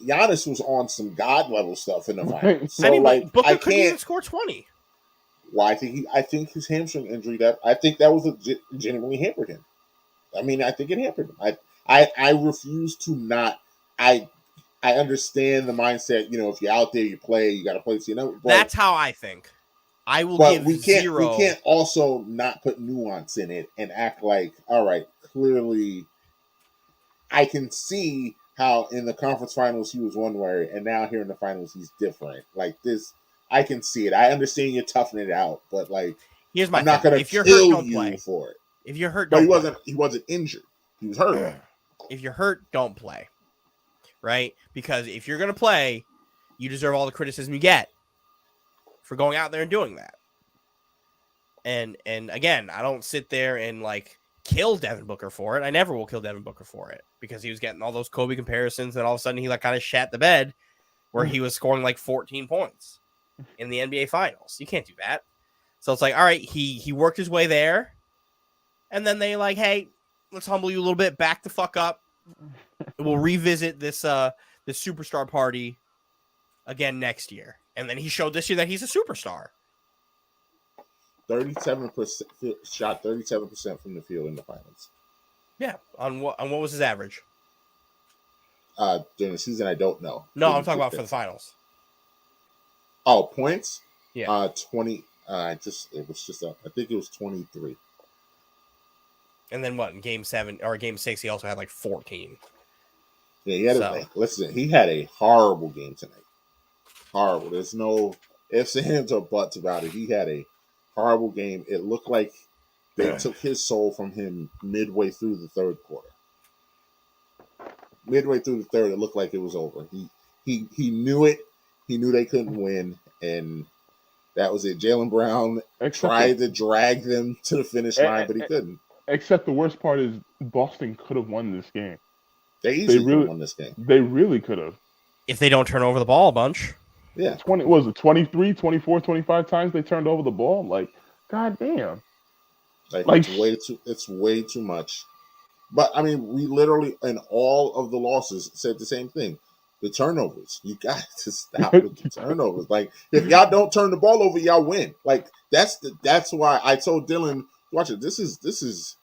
Giannis was on some god level stuff in the finals. So I mean, like Booker couldn't even score 20. Well, I think his hamstring injury I think that was legitimately hampered him. I mean, I think it hampered him. I refuse to not. I understand the mindset. You know, if you're out there, you play. You got to play. You know, that's how I think. I will give zero. We can't also not put nuance in it and act like, all right, clearly, I can see how in the conference finals he was one way, and now here in the finals he's different. Like this, I can see it. I understand you're toughing it out, but like, here's my I'm not going to kill hurt, you play. for it. If you're hurt, but don't he wasn't injured. He was hurt. If you're hurt, don't play. Right? Because if you're going to play, you deserve all the criticism you get for going out there and doing that. And again, I don't sit there and like kill Devin Booker for it. I never will kill Devin Booker for it because he was getting all those Kobe comparisons and all of a sudden he like kind of shat the bed where he was scoring like 14 points in the NBA Finals. You can't do that. So it's like, all right, he worked his way there. And then they like, hey, let's humble you a little bit. Back the fuck up. We'll revisit this superstar party again next year. And then he showed this year that he's a superstar. 37% shot 37% from the field in the finals. Yeah. On what was his average? During the season, I don't know. No, I'm talking about for the finals. Oh, points? Yeah. 20. I think it was 23. And then what in game 7 or game 6 he also had like 14. Yeah, he had he had a horrible game tonight. Horrible. There's no ifs, ands, or buts about it. He had a horrible game. It looked like they took his soul from him midway through the third quarter. Midway through the third, it looked like it was over. He knew it. He knew they couldn't win, and that was it. Jaylen Brown tried to drag them to the finish line, but he couldn't. Except the worst part is Boston could have won this game. They easily could have won this game. They really could have. If they don't turn over the ball a bunch. Yeah. 23, 24, 25 times they turned over the ball? Like, goddamn. Like it's way too much. But I mean, we literally in all of the losses said the same thing. The turnovers. You got to stop with the turnovers. Like, if y'all don't turn the ball over, y'all win. Like, that's why I told Dylan, watch it. This is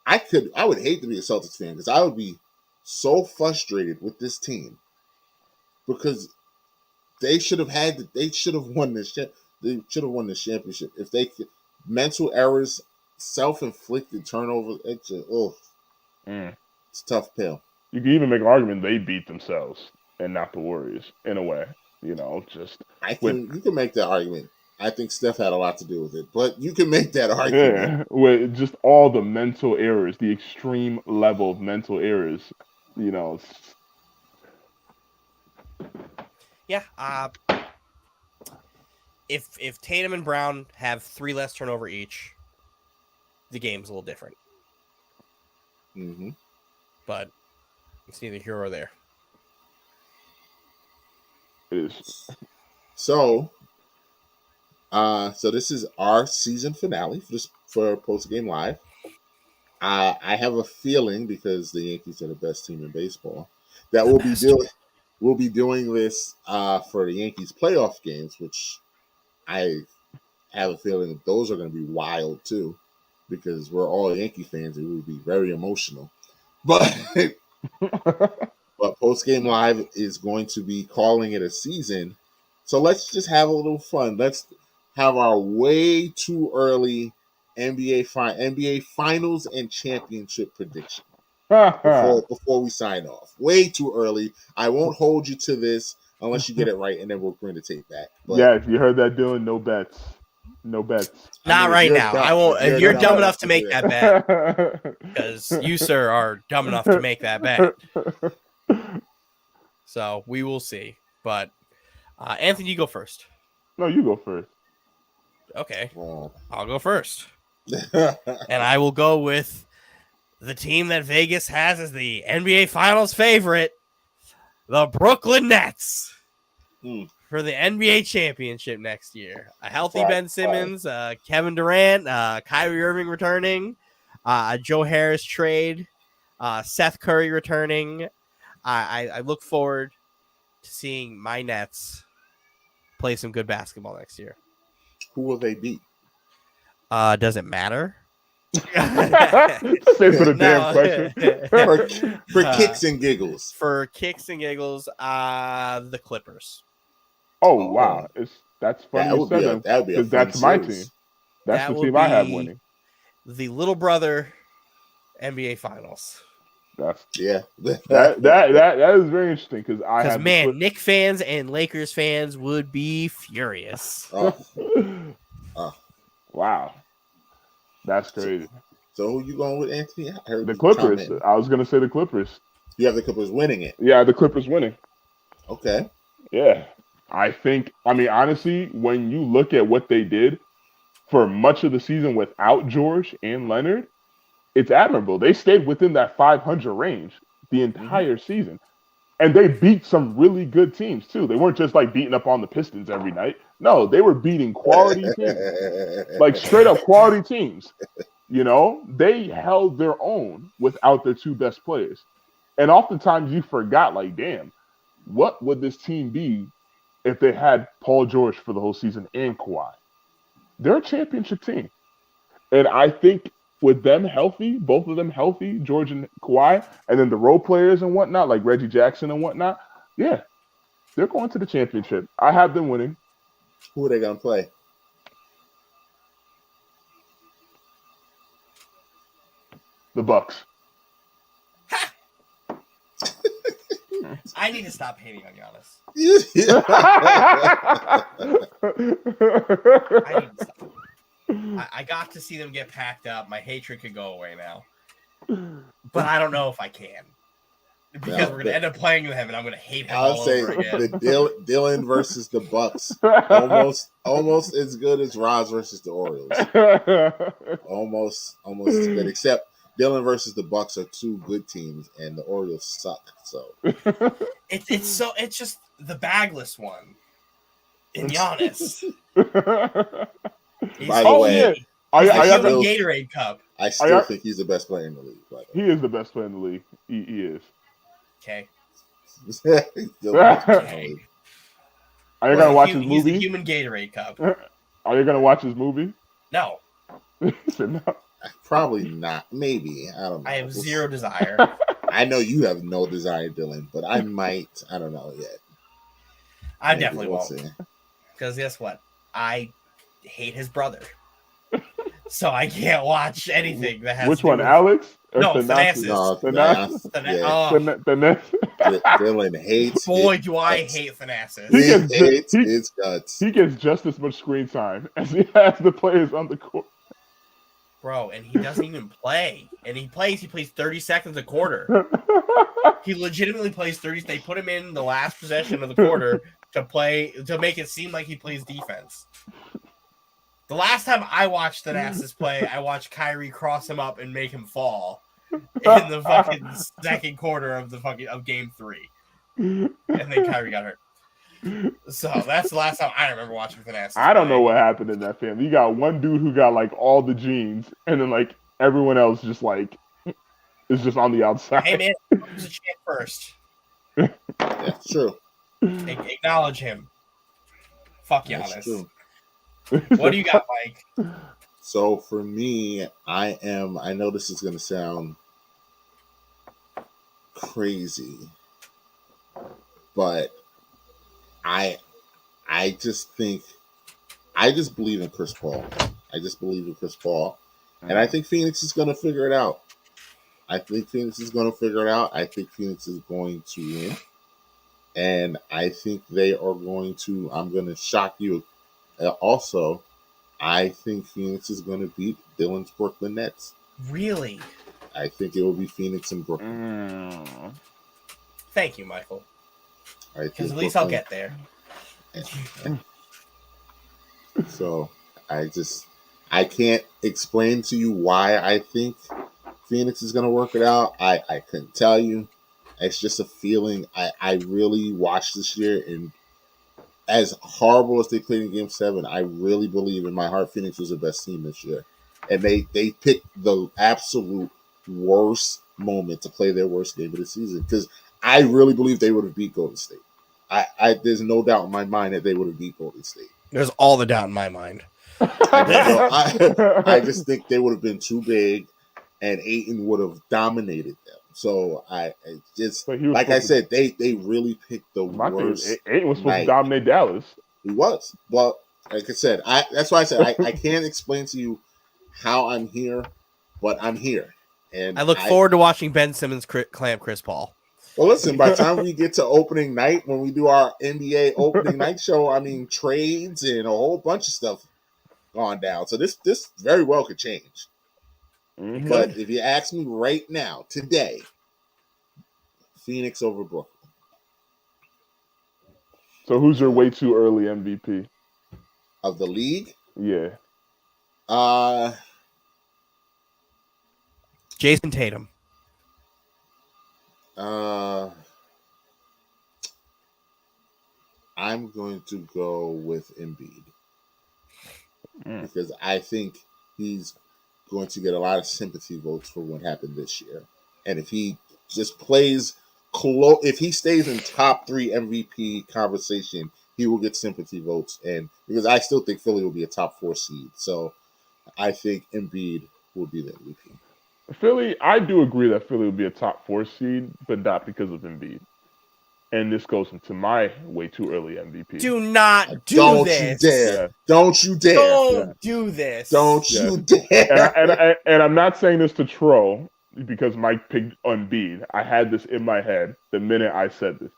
I would hate to be a Celtics fan because I would be so frustrated with this team because they should have won this. They should have won this championship if they could. Mental errors, self-inflicted turnovers. It's it's a tough pill. You can even make an argument they beat themselves and not the Warriors in a way. You can make that argument. I think Steph had a lot to do with it, but you can make that argument. Yeah, with just all the mental errors, the extreme level of mental errors. Yeah. If Tatum and Brown have 3 less turnover each, the game's a little different. Mm-hmm. But it's neither here or there. It is. So this is our season finale for Post Game Live. I have a feeling because the Yankees are the best team in baseball that we'll be doing this for the Yankees playoff games, which I have a feeling those are going to be wild too, because we're all Yankee fans and we would be very emotional. But Post Game Live is going to be calling it a season, so let's just have a little fun. Let's have our way too early NBA Finals and Championship prediction before we sign off. Way too early. I won't hold you to this unless you get it right, and then we'll bring the tape back. But, yeah, if you heard that, Dylan, no bets. No bets. Not right now. I won't. If you're dumb enough to make that bet, because you, sir, are dumb enough to make that bet. So we will see. But Anthony, you go first. No, you go first. Okay, I'll go first, and I will go with the team that Vegas has as the NBA Finals favorite, the Brooklyn Nets, for the NBA championship next year. A healthy Ben Simmons, Kevin Durant, Kyrie Irving returning, Joe Harris trade, Seth Curry returning. I look forward to seeing my Nets play some good basketball next year. Who will they beat? Does it matter? Answer the damn question. For kicks and giggles. For kicks and giggles, the Clippers. Oh wow, that's funny. That would be a fun that's my team. That's the team I have winning. The little brother NBA Finals. That is very interesting because Knicks fans and Lakers fans would be furious. Wow, that's crazy. So who you going with, Anthony? I heard the Clippers. I was gonna say the Clippers. You have the Clippers winning it. Yeah, the Clippers winning. Okay. Yeah, I mean, honestly, when you look at what they did for much of the season without George and Leonard, it's admirable. They stayed within that 500 range the entire season. And they beat some really good teams, too. They weren't just, like, beating up on the Pistons every night. No, they were beating quality teams. Like, straight-up quality teams. They held their own without their 2 best players. And oftentimes you forgot, like, damn, what would this team be if they had Paul George for the whole season and Kawhi? They're a championship team. And I think with them healthy, both of them healthy, George and Kawhi, and then the role players and whatnot, like Reggie Jackson and whatnot, yeah, they're going to the championship. I have them winning. Who are they going to play? The Bucks. I need to stop hating on Giannis. I need to stop. I got to see them get packed up. My hatred could go away now. But I don't know if I can. Because we're gonna end up playing them, and I'm gonna hate him I'll all say over again. the Dylan versus the Bucks, almost as good as Roz versus the Orioles. Almost as good, except Dylan versus the Bucks are two good teams, and the Orioles suck. So it's just the bagless one in Giannis. By the way, he's the human Gatorade cup. I still think he's the best player in the league. By the way. He is the best player in the league. He is. Okay. Are you gonna watch his movie? He's the human Gatorade cup. Are you gonna watch his movie? No. No. Probably not. Maybe. I don't know. I have zero desire. I know you have no desire, Dylan, but I might. I don't know yet. I definitely won't. Because guess what? I hate his brother. So I can't watch anything that has. Which one, Alex? No, Thanasis. Dylan hates. Boy, do I hate Thanasis. He hates his guts. He gets just as much screen time as he has the players on the court. Bro, and he doesn't even play. And he plays 30 seconds a quarter. He legitimately plays 30. They put him in the last possession of the quarter to make it seem like he plays defense. The last time I watched Thanasis play, I watched Kyrie cross him up and make him fall in the fucking second quarter of game 3. And then Kyrie got hurt. So that's the last time I remember watching Thanasis. I don't know what happened in that family. You got one dude who got like all the genes, and then like everyone else just like is just on the outside. Hey man, he was a champ first. That's true. Acknowledge him. Fuck Giannis. What do you got, Mike? So for me, I know this is going to sound crazy, but I just believe in Chris Paul. I just believe in Chris Paul, and I think Phoenix is going to figure it out. I think Phoenix is going to win, and I think they are going to. I'm going to shock you. Also, I think Phoenix is going to beat Dylan's Brooklyn Nets. Really? I think it will be Phoenix and Brooklyn. Thank you, Michael. Because at least I'll get there. So, I can't explain to you why I think Phoenix is going to work it out. I couldn't tell you. It's just a feeling. I really watched this year, and as horrible as they played in Game 7, I really believe in my heart Phoenix was the best team this year. And they picked the absolute worst moment to play their worst game of the season. Because I really believe they would have beat Golden State. There's no doubt in my mind that they would have beat Golden State. There's all the doubt in my mind. I just think they would have been too big, and Ayton would have dominated them. So I said, they really picked the worst. Ayton was supposed to dominate Dallas. He was, but like I said, that's why I said I can't explain to you how I'm here, but I'm here, and I look forward to watching Ben Simmons clamp Chris Paul. Well, listen, by the time we get to opening night, when we do our NBA opening night show, I mean trades and a whole bunch of stuff gone down. So this very well could change. Mm-hmm. But if you ask me right now, today, Phoenix over Brooklyn. So who's your way too early MVP? Of the league? Yeah. Jason Tatum. I'm going to go with Embiid. Because I think he's going to get a lot of sympathy votes for what happened this year. And if he just plays close, if he stays in top 3 MVP conversation, he will get sympathy votes. And because I still think Philly will be a top 4 seed. So I think Embiid will be the MVP. Philly, I do agree that Philly will be a top 4 seed, but not because of Embiid. And this goes into my way too early MVP. Do not do Don't this. you dare. Yeah. Don't you dare. Don't do this. Don't you dare. And I'm not saying this to troll because Mike picked Embiid. I had this in my head the minute I said this.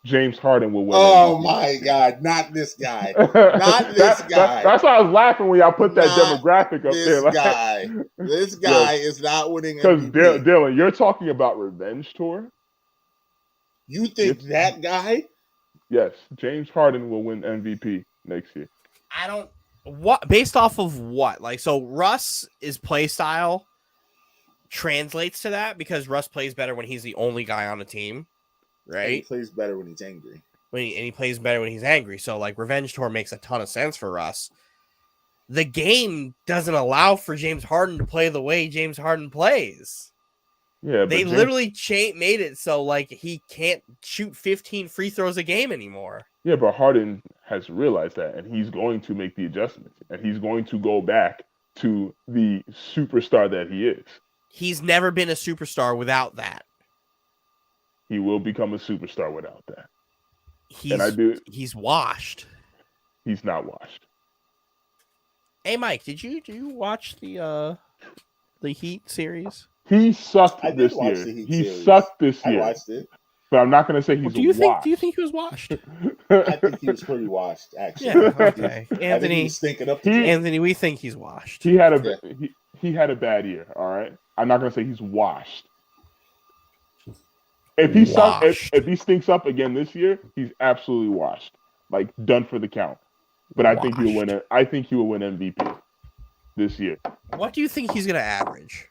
James Harden will win. Oh, MVP. My God. Not this guy. Not this guy. That's why I was laughing when y'all put that demographic up there. This guy is not winning MVP. Because Dylan, you're talking about Revenge Tour. You think that guy? Yes, James Harden will win MVP next year. I don't. What based off of what? Like, so Russ's play style translates to that because Russ plays better when he's the only guy on the team, right? And he plays better when he's angry. And he plays better when he's angry. So, like, Revenge Tour makes a ton of sense for Russ. The game doesn't allow for James Harden to play the way James Harden plays. Yeah, they literally made it so like he can't shoot 15 free throws a game anymore. Yeah, but Harden has realized that, and he's going to make the adjustments, and he's going to go back to the superstar that he is. He's never been a superstar without that. He will become a superstar without that. He's washed. He's not washed. Hey, Mike, did you watch the Heat series? He sucked this year. He sucked this year. I watched it. But I'm not going to say he's washed. Do you think he was washed? I think he was pretty washed, actually. Yeah, okay. Anthony, Anthony, we think he's washed. He had a bad year, all right? I'm not going to say he's washed. If he stinks up again this year, he's absolutely washed. Like, done for the count. But I think he'll win it. I think he will win MVP this year. What do you think he's going to average?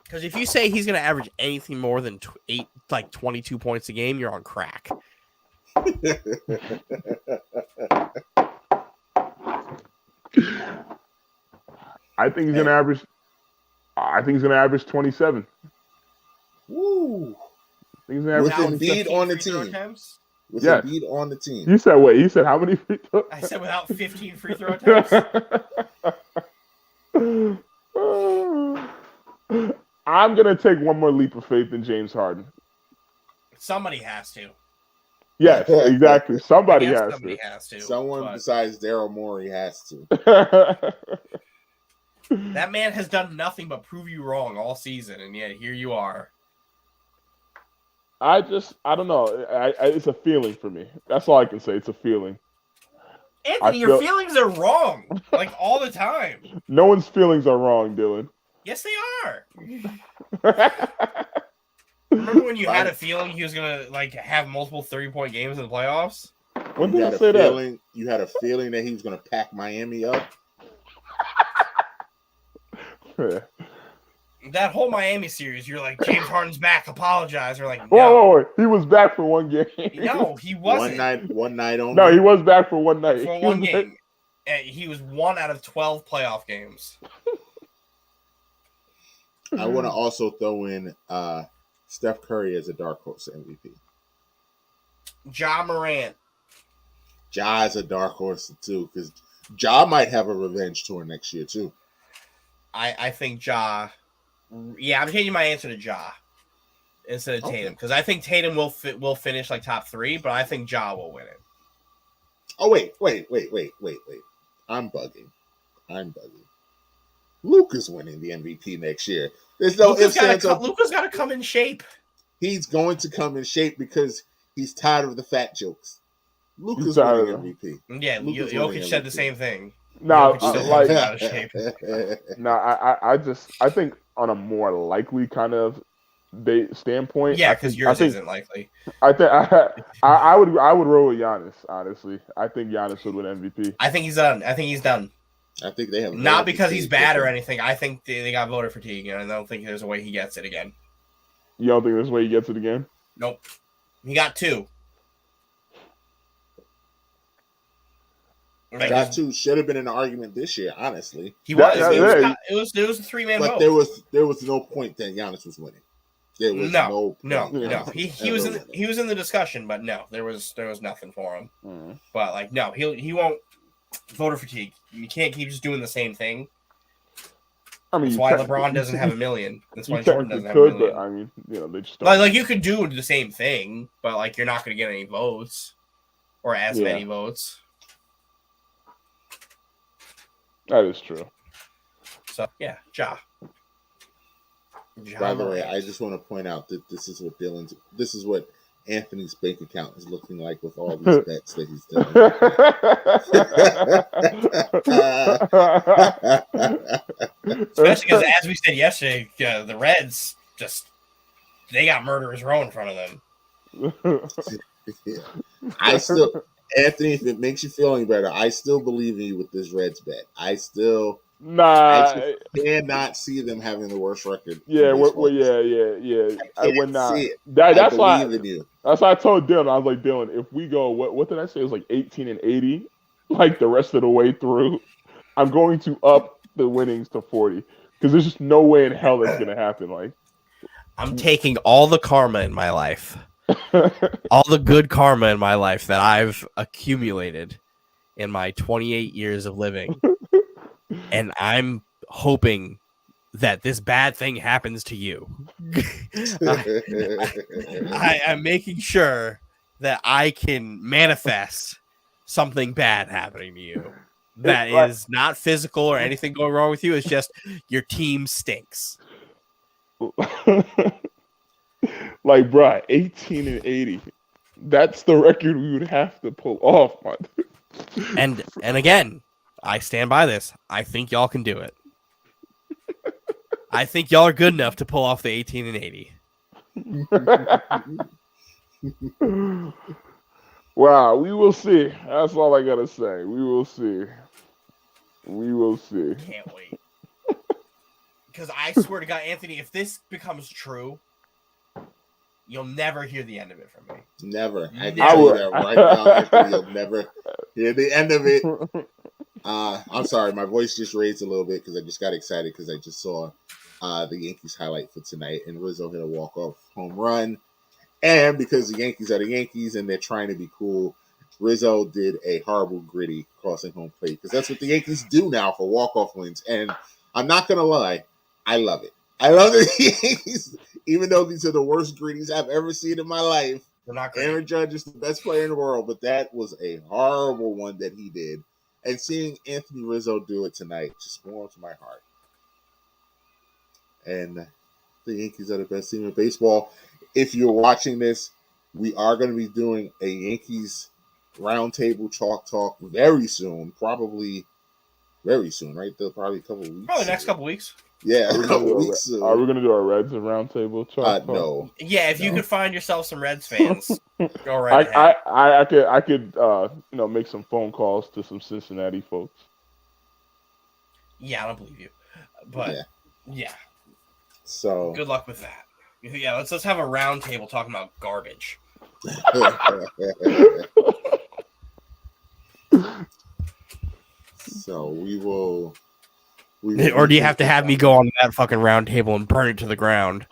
Because if you say he's going to average anything more than 22 points a game, you're on crack. I think he's going to average. I think he's going to average 27. Woo! With Embiid on the team. With Embiid on the team. You said what? You said how many free throws? I said without 15 free throw attempts. I'm going to take one more leap of faith in James Harden. Somebody has to. Yes, exactly. Somebody has to. Someone besides Daryl Morey has to. That man has done nothing but prove you wrong all season, and yet here you are. I don't know. It's a feeling for me. That's all I can say. It's a feeling. Anthony, your feelings are wrong, like all the time. No one's feelings are wrong, Dylan. Yes, they are. Remember when you had a feeling he was gonna have multiple 30-point games in the playoffs? When did I say that? You had a feeling that he was gonna pack Miami up. That whole Miami series, you're like, James Harden's back, apologize. We're like, no. Whoa, he was back for one game. No, he wasn't. One night only. No, he was back for one night. For one game. He was 1 out of 12 playoff games. I want to also throw in Steph Curry as a dark horse MVP. Ja Morant. Ja is a dark horse too, because Ja might have a revenge tour next year too. I think Ja. Yeah, I'm changing my answer to Ja instead of Tatum because I think Tatum will finish top 3, but I think Ja will win it. Oh wait! I'm bugging. Luka's winning the MVP next year. There's no ifs, ands, or Luka's got to come in shape. He's going to come in shape because he's tired of the fat jokes. Luka's winning MVP. Yeah, Jokic said the same thing. No, I think on a more likely kind of standpoint. Yeah, because yours isn't likely. I think I would roll with Giannis. Honestly, I think Giannis would win MVP. I think he's done. I think they have not because he's bad or anything. I think they got voter fatigue, and I don't think there's a way he gets it again. You don't think there's a way he gets it again? Nope. He got 2. Got 2 should have been an argument this year. Honestly, he was. It was a 3-man vote. But there was no point that Giannis was winning. There was no. He was in the discussion, but no, there was nothing for him. Mm-hmm. But no, he won't. Voter fatigue. You can't keep just doing the same thing. I mean, that's why LeBron doesn't have a million. That's why Jordan doesn't have a million. But I mean, they just don't. You could do the same thing, but you're not going to get any votes or as many votes. That is true. So ja. By the way, I just want to point out that this is what Anthony's bank account is looking like with all these bets that he's done. Especially because, as we said yesterday, the Reds they got murderers row in front of them. Yeah. I still, Anthony, if it makes you feel any better, I still believe in you with this Reds bet. I Nah. just cannot see them having the worst record in Yeah. baseball. Yeah. I would can't not. see it. That's why. believe in you. That's why I told Dylan. I was like, Dylan, if we go, what did I say? It was like 18-80, like the rest of the way through. I'm going to up the winnings to 40 because there's just no way in hell that's gonna happen. Like, I'm taking all the karma in my life, all the good karma in my life that I've accumulated in my 28 years of living, and I'm hoping that this bad thing happens to you. I am making sure that I can manifest something bad happening to you. That is not physical or anything going wrong with you. It's just your team stinks. Like, bruh, 18-80. That's the record we would have to pull off, man. And again, I stand by this. I think y'all can do it. I think y'all are good enough to pull off the 18-80. Wow, we will see. That's all I gotta say. We will see. We will see. Can't wait. Because I swear to God, Anthony, if this becomes true, you'll never hear the end of it from me. Never. I can tell you that right now, Anthony. You'll never hear the end of it. I'm sorry, my voice just raised a little bit because I just got excited because I just saw the Yankees highlight for tonight, and Rizzo hit a walk-off home run. And because the Yankees are the Yankees and they're trying to be cool, Rizzo did a horrible gritty crossing home plate because that's what the Yankees do now for walk-off wins. And I'm not going to lie, I love it. I love the Yankees, even though these are the worst gritties I've ever seen in my life. They're not great. Aaron Judge is the best player in the world, but that was a horrible one that he did. And seeing Anthony Rizzo do it tonight just warms my heart. And the Yankees are the best team in baseball. If you're watching this, we are going to be doing a Yankees roundtable chalk talk very soon. Probably very soon, right? Probably a couple of weeks. Probably next couple weeks. Yeah, a couple weeks soon. Are we going to do our Reds roundtable chalk talk? No. Yeah, if you could find yourself some Reds fans, go right ahead. I could make some phone calls to some Cincinnati folks. Yeah, I don't believe you. But, yeah. So good luck with that. Yeah, let's have a round table talking about garbage. So we will or do you have to have me go on that fucking round table and burn it to the ground?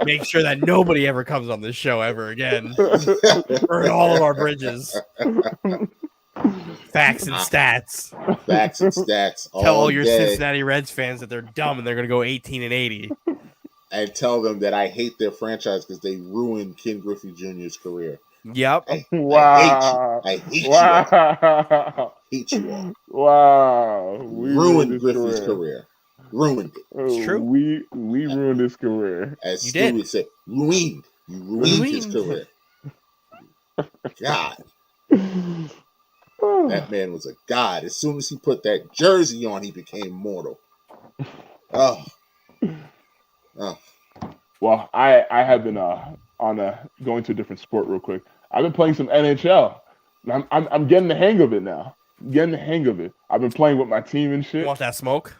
Make sure that nobody ever comes on this show ever again. Burn all of our bridges. Facts and stats. Facts and stats. Tell all your Cincinnati Reds fans that they're dumb and they're going to go 18-80. And tell them that I hate their franchise because they ruined Ken Griffey Jr.'s career. Yep. Wow. I hate you. I hate you all. Wow. We ruined Griffey's career. Ruined it. It's true. We ruined his career. As Stu would say, ruined. You ruined his career. God. That man was a god. As soon as he put that jersey on, he became mortal. Oh. Well, I have been going to a different sport real quick. I've been playing some NHL. I'm getting the hang of it now. Getting the hang of it. I've been playing with my team and shit. You want that smoke?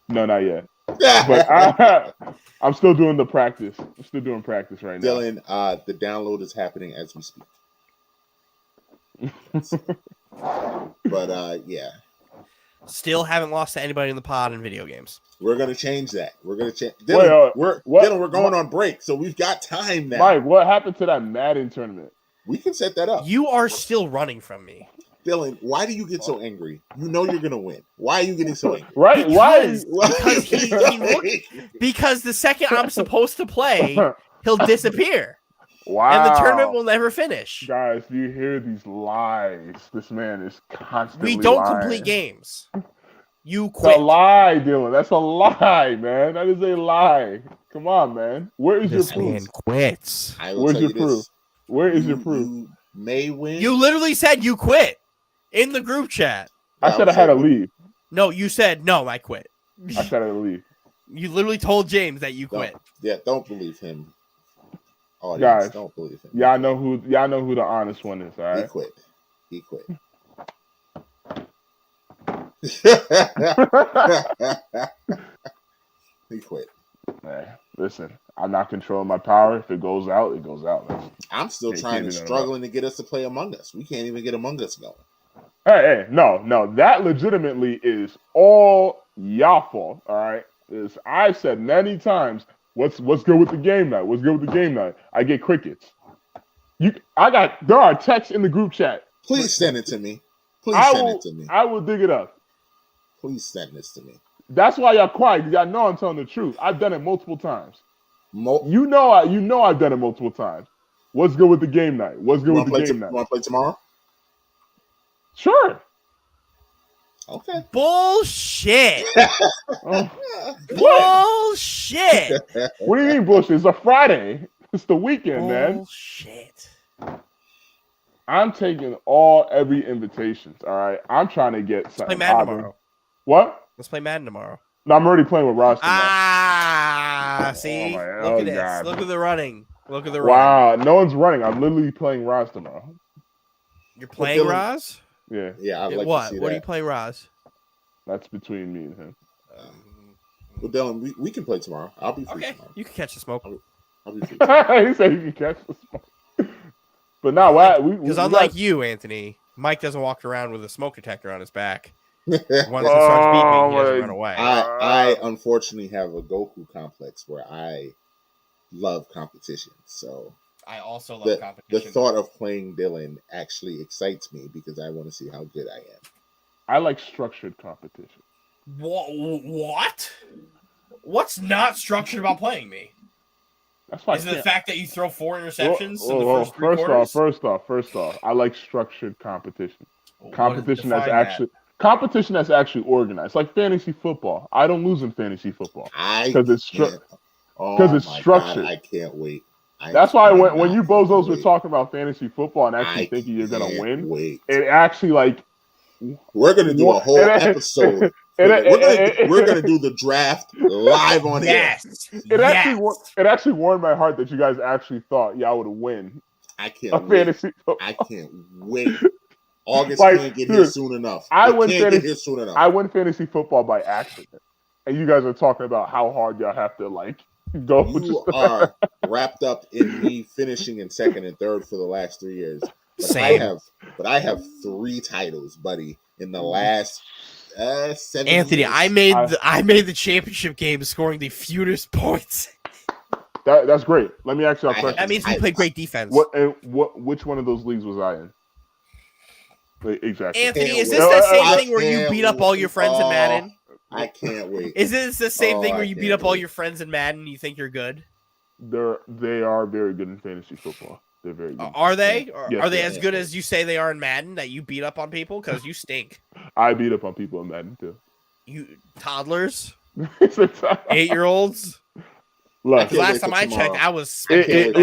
No, not yet. But I'm still doing the practice. I'm still doing practice right now. Dylan, the download is happening as we speak. But yeah. Still haven't lost to anybody in the pod in video games. We're gonna change that. We're gonna change. Dylan, Dylan, we're going on break, so we've got time now. Mike, what happened to that Madden tournament? We can set that up. You are still running from me. Dylan, why do you get so angry? You know you're gonna win. Why are you getting so angry? Right? Because he looked, because the second I'm supposed to play, he'll disappear. Wow. And the tournament will never finish. Guys, do you hear these lies? This man is constantly We don't lying. complete games. You quit. That's a lie, Dylan. That's a lie, man. That is a lie. Come on, man. Where is your proof? Man quits. Where's your proof? Where is your proof? You may win. You literally said you quit in the group chat. I said I had to leave. No, you said no, I quit. I said I had to leave. You literally told James that you quit. Don't believe him. Audience, don't believe him. Y'all know who the honest one is, all right? He quit. He quit. Man, listen, I'm not controlling my power. If it goes out, it goes out. I'm still struggling to get us to play Among Us. We can't even get Among Us going. Hey, no, that legitimately is all y'all fault. All right, as I've said many times, what's good with the game night? What's good with the game night? I get crickets. There are texts in the group chat. Please send it to me. I will dig it up. Please send this to me. That's why y'all quiet, because y'all know I'm telling the truth. I've done it multiple times. You know I've done it multiple times. What's good with the game night? What's good with the game night? You want to play tomorrow? Sure. Okay. Bullshit. Bullshit. What do you mean bullshit? It's a Friday. It's the weekend, man. Bullshit. I'm taking every invitations. All right. I'm trying to get something. Let's play Madden tomorrow. What? Let's play Madden tomorrow. No, I'm already playing with Ross tomorrow. See? Look at this. God. Look at the running. Look at the running. Wow, running. no one's running. I'm literally playing Ross tomorrow. You're playing Roz? Yeah. Yeah, I'd like what? to see What that. are you playing Roz? That's between me and him. Well, Dylan, we can play tomorrow. I'll be free tomorrow. You can catch the smoke. I'll be free tomorrow. He said he can catch the smoke. But now, because unlike you, Anthony, Mike doesn't walk around with a smoke detector on his back. Once it starts beeping, he doesn't run away. I unfortunately have a Goku complex where I love competition. So I also love competition. The thought of playing Dylan actually excites me because I want to see how good I am. I like structured competition. What? What's not structured about playing me? That's why Is it the fact that you throw 4 interceptions in the first 3 quarters? First off, I like structured competition. Competition that's actually organized, like fantasy football. I don't lose in fantasy football because it's structured. God, I can't wait. That's why when you bozos were talking about fantasy football and actually thinking you're gonna win, it actually we're gonna do a whole episode. We're gonna do the draft live on air. It actually warmed my heart that you guys actually thought y'all would win. I can't wait. Fantasy football. I can't wait. August can't get here soon enough. I win fantasy football by accident, and you guys are talking about how hard y'all have to go. You are wrapped up in me finishing in second and third for the last 3 years. But I have 3 titles, buddy, in the last 7 Anthony, years. I made the championship game scoring the fewest points. That's great. Let me ask you a question. That means we played great defense. Which one of those leagues was I in? Exactly. Anthony, is this the same thing where you beat up all your friends in Madden? I can't wait. Is this the same thing where you beat up all your friends in Madden and you think you're good? They are very good in fantasy football. They're very good. Are they? Yes, are they as good as you say they are in Madden, that you beat up on people? Because you stink. I beat up on people in Madden too. You toddlers? 8-year-olds? Look, last time I checked, I was. It's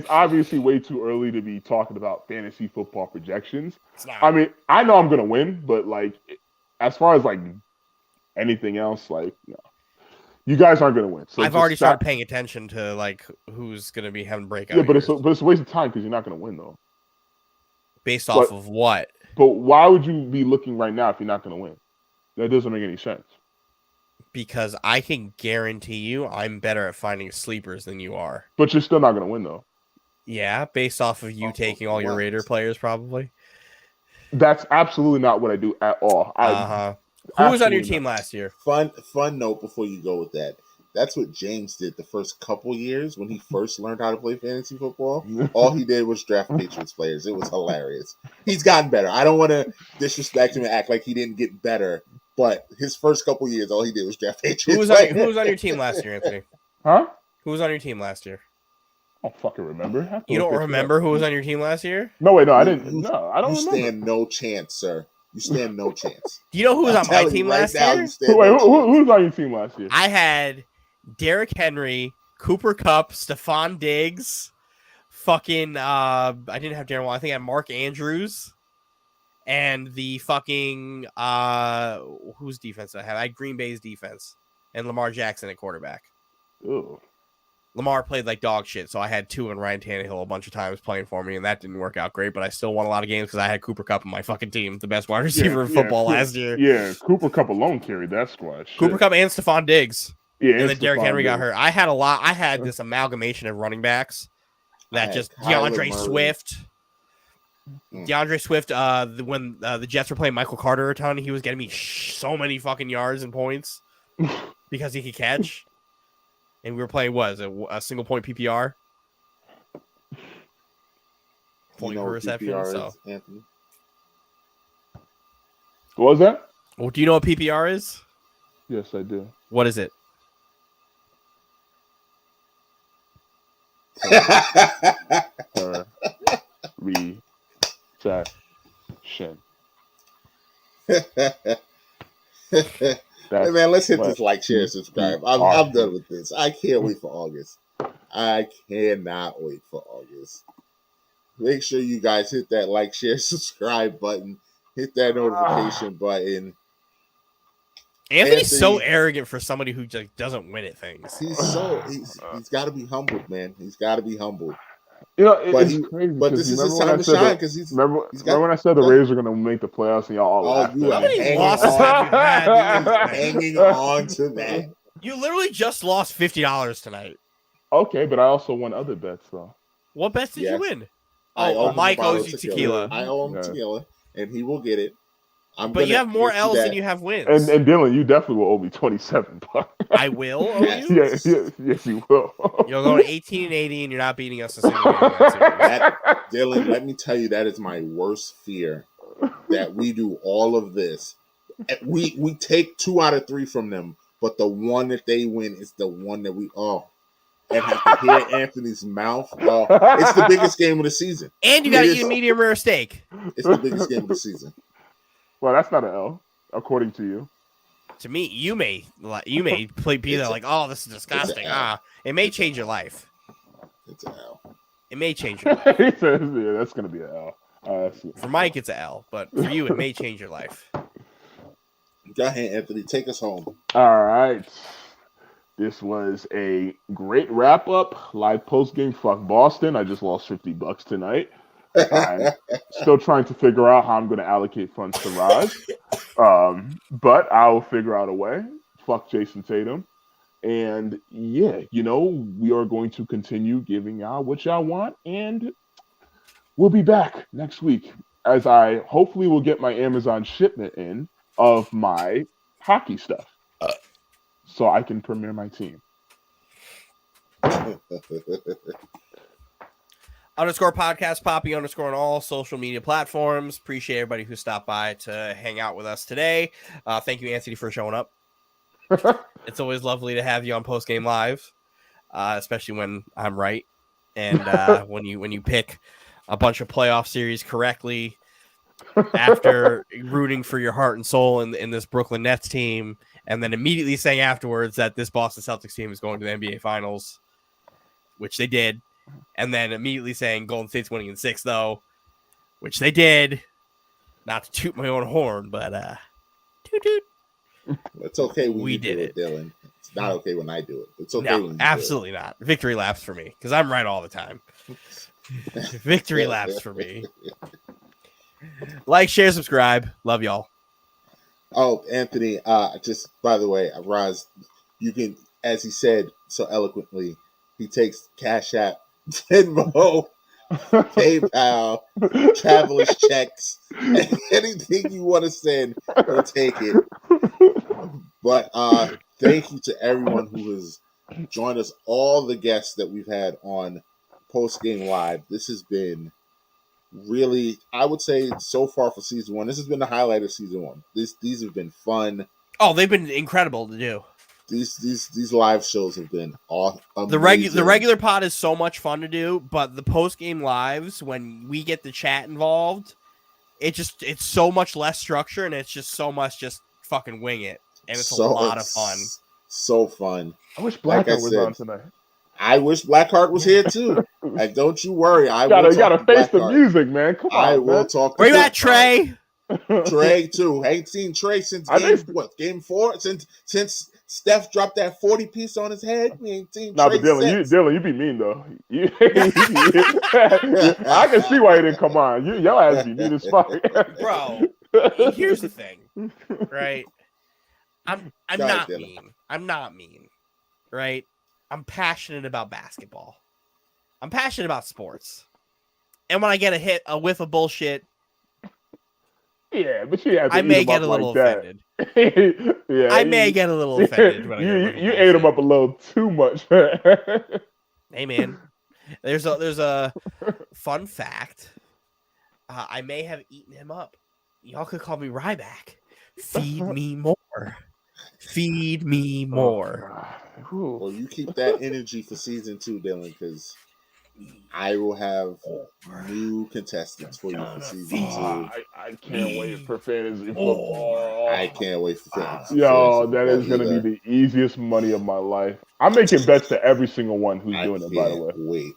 obviously way too early to be talking about fantasy football projections. I mean, I know I'm gonna win, but as far as anything else, no. You guys aren't gonna win. So I've already started paying attention to who's gonna be having breakout. Yeah, but it's a waste of time because you're not gonna win though. Based off of what? But why would you be looking right now if you're not gonna win? That doesn't make any sense. Because I can guarantee you I'm better at finding sleepers than you are. But you're still not going to win, though. Yeah, based off of you taking all your Raider players, probably. That's absolutely not what I do at all. Who was on your team last year? Fun note before you go with that. That's what James did the first couple years when he first learned how to play fantasy football. All he did was draft Patriots players. It was hilarious. He's gotten better. I don't want to disrespect him and act like he didn't get better. But his first couple years, all he did was draft Patriots. Who was on your team last year, Anthony? Huh? Who was on your team last year? I don't fucking remember. You don't remember who was on your team last year? No, wait, no, I didn't. No, I don't remember. You stand no chance, sir. You stand no chance. Do you know who was on my team last year? Who's on your team last year? I had Derrick Henry, Cooper Kupp, Stephon Diggs, fucking I didn't have Darren Waller. I think I had Mark Andrews. And the fucking whose defense I had? I had Green Bay's defense and Lamar Jackson at quarterback. Ooh. Lamar played like dog shit, so I had Tua and Ryan Tannehill a bunch of times playing for me, and that didn't work out great, but I still won a lot of games because I had Cooper Kupp in my fucking team, the best wide receiver in football last year. Yeah, Cooper Kupp alone carried that squad. Shit. Cooper Kupp and Stephon Diggs. Yeah, and then Derrick Henry got hurt. I had this amalgamation of running backs that just DeAndre Swift. DeAndre Swift, when the Jets were playing Michael Carter a ton, he was getting me so many fucking yards and points because he could catch. And we were playing, a single point PPR? Point per reception. So. Anthony? What was that? Well, do you know what PPR is? Yes, I do. What is it? Reception. Hey man, let's hit this like, share, subscribe. I'm done with this. I can't wait for August. I cannot wait for August. Make sure you guys hit that like, share, subscribe button. Hit that notification button. Anthony's so arrogant for somebody who just doesn't win at things. He's got to be humbled, man. He's got to be humbled. You know, it's crazy. But this is his time to shine because remember when I said the Rays were going to make the playoffs and y'all all laughed? How many losses have you had? Hanging on to that. You literally just lost $50 tonight. Okay, but I also won other bets though. What bets did you win? Mike owes you tequila. I owe him tequila, and he will get it. But you have more L's than you have wins. And Dylan, you definitely will owe me $27. I will owe you? Yes, you will. You're going 18-80, and you're not beating us a single game. Dylan, let me tell you, that is my worst fear. That we do all of this. We take 2 out of 3 from them, but the one that they win is the one that we and have to hear Anthony's mouth. It's the biggest game of the season. And you got to eat a medium rare steak. It's the biggest game of the season. Well, that's not an L, according to you. To me, you may be there like, oh, this is disgusting. It may change your life. It's an L. It may change your life. He says, yeah, that's going to be an L. For Mike, it's an L, but for you, it may change your life. Go ahead, Anthony. Take us home. All right. This was a great wrap-up. Live post-game. Fuck Boston. I just lost $50 tonight. I'm still trying to figure out how I'm going to allocate funds to Raj. But I'll figure out a way. Fuck Jason Tatum. And yeah, we are going to continue giving y'all what y'all want. And we'll be back next week as I hopefully will get my Amazon shipment in of my hockey stuff so I can premiere my team. _podcast Poppy _ on all social media platforms. Appreciate everybody who stopped by to hang out with us today. Thank you, Anthony, for showing up. It's always lovely to have you on Post Game Live, especially when I'm right and when you pick a bunch of playoff series correctly after rooting for your heart and soul in this Brooklyn Nets team, and then immediately saying afterwards that this Boston Celtics team is going to the NBA Finals, which they did. And then immediately saying Golden State's winning in 6, though, which they did. Not to toot my own horn, but toot toot. It's okay when we you did do it, Dylan. It's not okay when I do it. It's okay when you absolutely not. Victory laps for me because I'm right all the time. Victory laps for me. Like, share, subscribe. Love y'all. Oh, Anthony, just by the way, Roz, you can, as he said so eloquently, he takes Cash App, Venmo, PayPal, traveler's checks, anything you want to send, we'll take it. But thank you to everyone who has joined us, all the guests that we've had on Post Game Live. This has been really, I would say, so far for season 1, this has been the highlight of season 1. These have been fun. Oh, they've been incredible to do. These live shows have been amazing. The regular pod is so much fun to do, but the post game lives, when we get the chat involved, it's so much less structure, and it's just so much just fucking wing it, and it's a lot of fun. So fun. I wish Blackheart was on tonight. I wish Blackheart was here too. Like, don't you worry. You gotta face the music, man. Come on, I will talk. Where you at, Trey? Trey too. I ain't seen Trey since game 4? Since Steph dropped that 40 piece on his head. We ain't seen Nah, Trey but Dylan, you be mean though. I can see why you didn't come on. Your ass be mean as fuck, bro. Here's the thing, right? I'm not mean. I'm not mean, right? I'm passionate about basketball. I'm passionate about sports. And when I get a whiff of bullshit, yeah, but you have to I may get a little offended. Yeah, I may get a little offended when you ate him up a little too much. Hey man, there's a fun fact. I may have eaten him up. Y'all could call me Ryback. Feed me more. Feed me more. Oh, well, you keep that energy for season 2, Dylan, because I will have new contestants for you for season 2. I can't wait for fantasy football. I can't wait for fantasy. Yo, that is going to be the easiest money of my life. I'm making bets to every single one who's doing it, by the way. Wait.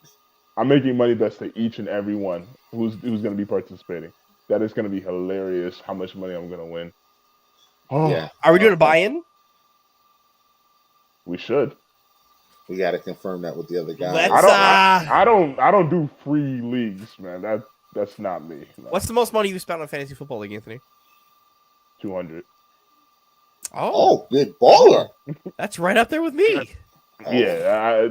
I'm making money bets to each and every one who's going to be participating. That is going to be hilarious how much money I'm going to win. Oh, yeah. Are we doing a buy-in? We should. We got to confirm that with the other guys. I don't do free leagues, man. That's not me. No. What's the most money you spent on fantasy football league, Anthony? 200. Oh, big baller. That's right up there with me. Yeah,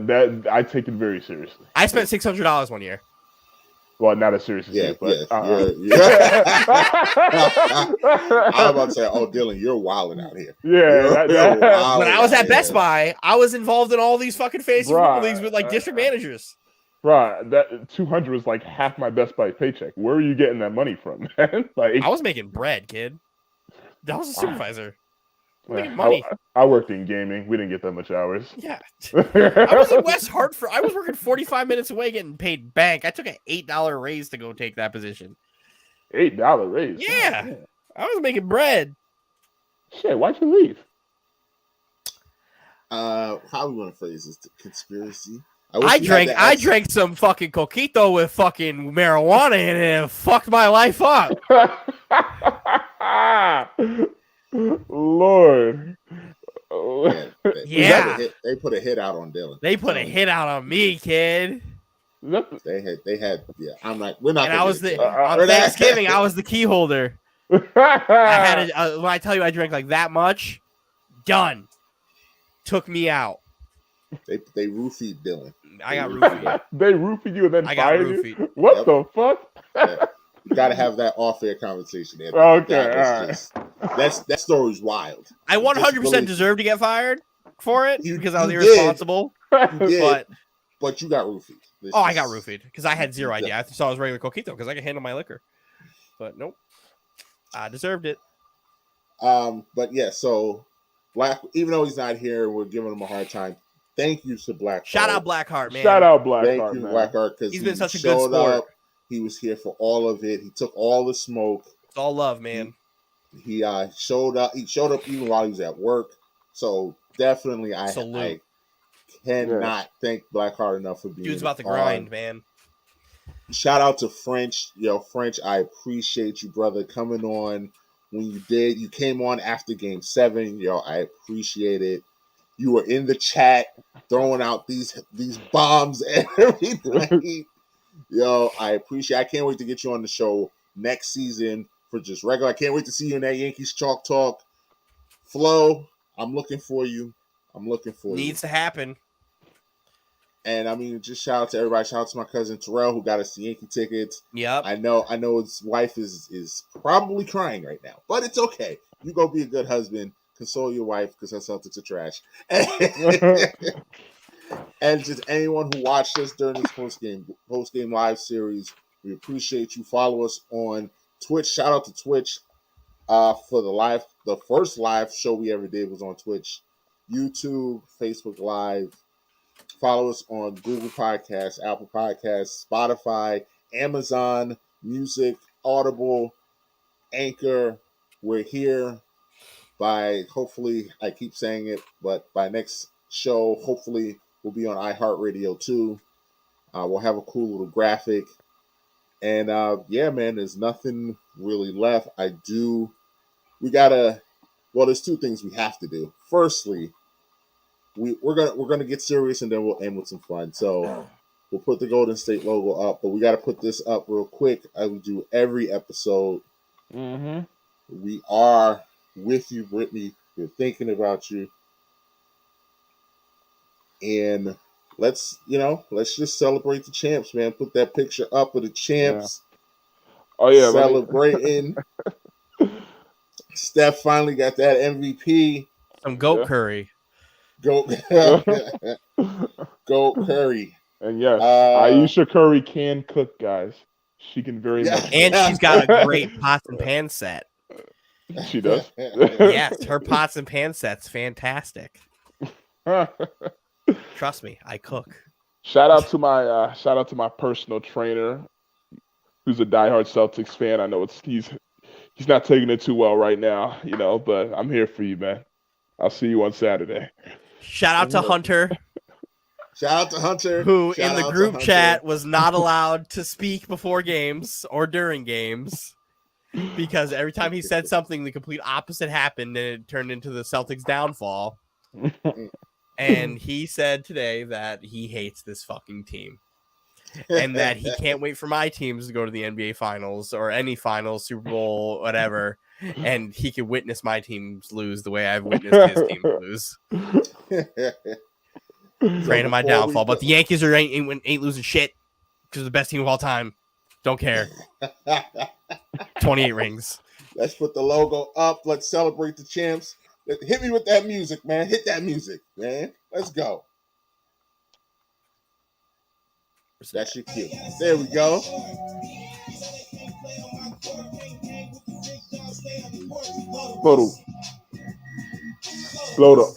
I take it very seriously. I spent $600 one year. Well, not as serious as you, but I was about to say, oh, Dylan, you're wilding out here. Yeah, when I was at Best Buy, I was involved in all these fucking fantasy football leagues with like district managers. Right, that 200 was like half my Best Buy paycheck. Where are you getting that money from, man? Like, I was making bread, kid. I was a supervisor. Money. I worked in gaming. We didn't get that much hours. Yeah. I was in West Hartford. I was working 45 minutes away getting paid bank. I took an $8 raise to go take that position. $8 raise? Yeah. Oh, I was making bread. Shit, why'd you leave? How are we going to phrase this? Conspiracy? I drank some fucking coquito with fucking marijuana in it and it fucked my life up. Lord. Yeah. They put a hit out on Dylan. They put a hit out on me, kid. They had I'm like, we're not. And I was on Thanksgiving, I was the key holder. I had when I tell you I drank like that much, done. Took me out. They roofied Dylan. I got roofied. They roofied you and then fired you? What the fuck? Yeah. You got to have that off-air conversation. Okay, that story's wild. I 100% deserve to get fired for it because I was irresponsible. But you got roofied. I got roofied because I had zero idea. I thought it was regular coquito because I could handle my liquor. But nope, I deserved it. But yeah, so Black, even though he's not here, we're giving him a hard time. Thank you to Blackheart. Shout out Blackheart, man. Shout out Blackheart, Thank you, Blackheart, because he's been such a good sport. He was here for all of it. He took all the smoke. It's all love, man. He showed up. He showed up even while he was at work. So definitely, I cannot thank Blackheart enough for being. Dude's about to grind, man. Shout out to French. French, I appreciate you, brother, coming on when you did. You came on after Game 7. I appreciate it. You were in the chat throwing out these bombs every night. I appreciate it. I can't wait to get you on the show next season for just regular. I can't wait to see you in that Yankees Chalk Talk. Flo, I'm looking for you. Needs to happen. And I mean, just shout out to everybody. Shout out to my cousin Terrell who got us the Yankee tickets. Yep. I know his wife is probably crying right now, but it's okay. You go be a good husband. Console your wife because her Celtics are trash. And just anyone who watched us during this post-game live series, we appreciate you. Follow us on Twitch. Shout out to Twitch for the first live show we ever did was on Twitch, YouTube, Facebook Live. Follow us on Google Podcasts, Apple Podcasts, Spotify, Amazon Music, Audible, Anchor. We're here by, hopefully, I keep saying it, but by next show, hopefully, we'll be on iHeartRadio too. We'll have a cool little graphic. And man, there's nothing really left. there's two things we have to do. Firstly, we're gonna get serious and then we'll end with some fun. So we'll put the Golden State logo up, but we got to put this up real quick. I will do every episode. Mm-hmm. We are with you, Brittany. We're thinking about you, and let's just celebrate the champs, man. Put that picture up of the champs. Yeah. Oh yeah, celebrating. Steph finally got that MVP. Some goat curry. Goat curry. And yes, Ayesha Curry can cook, guys. She can very much. And she's got a great pots and pan set. She does. Yes, her pots and pan set's fantastic. Trust me, I cook. Shout out to my personal trainer, who's a diehard Celtics fan. I know he's not taking it too well right now, but I'm here for you, man. I'll see you on Saturday. Shout out to Hunter. Shout out to Hunter, who in the group chat was not allowed to speak before games or during games because every time he said something, the complete opposite happened and it turned into the Celtics' downfall. And he said today that he hates this fucking team and that he can't wait for my teams to go to the NBA Finals or any finals, Super Bowl, whatever, and he can witness my teams lose the way I've witnessed his team lose. Praying to my downfall, but the Yankees ain't losing shit because they're the best team of all time. Don't care. 28 rings. Let's put the logo up. Let's celebrate the champs. Hit me with that music, man. Hit that music, man. Let's go. That's your cue. There we go. Load up.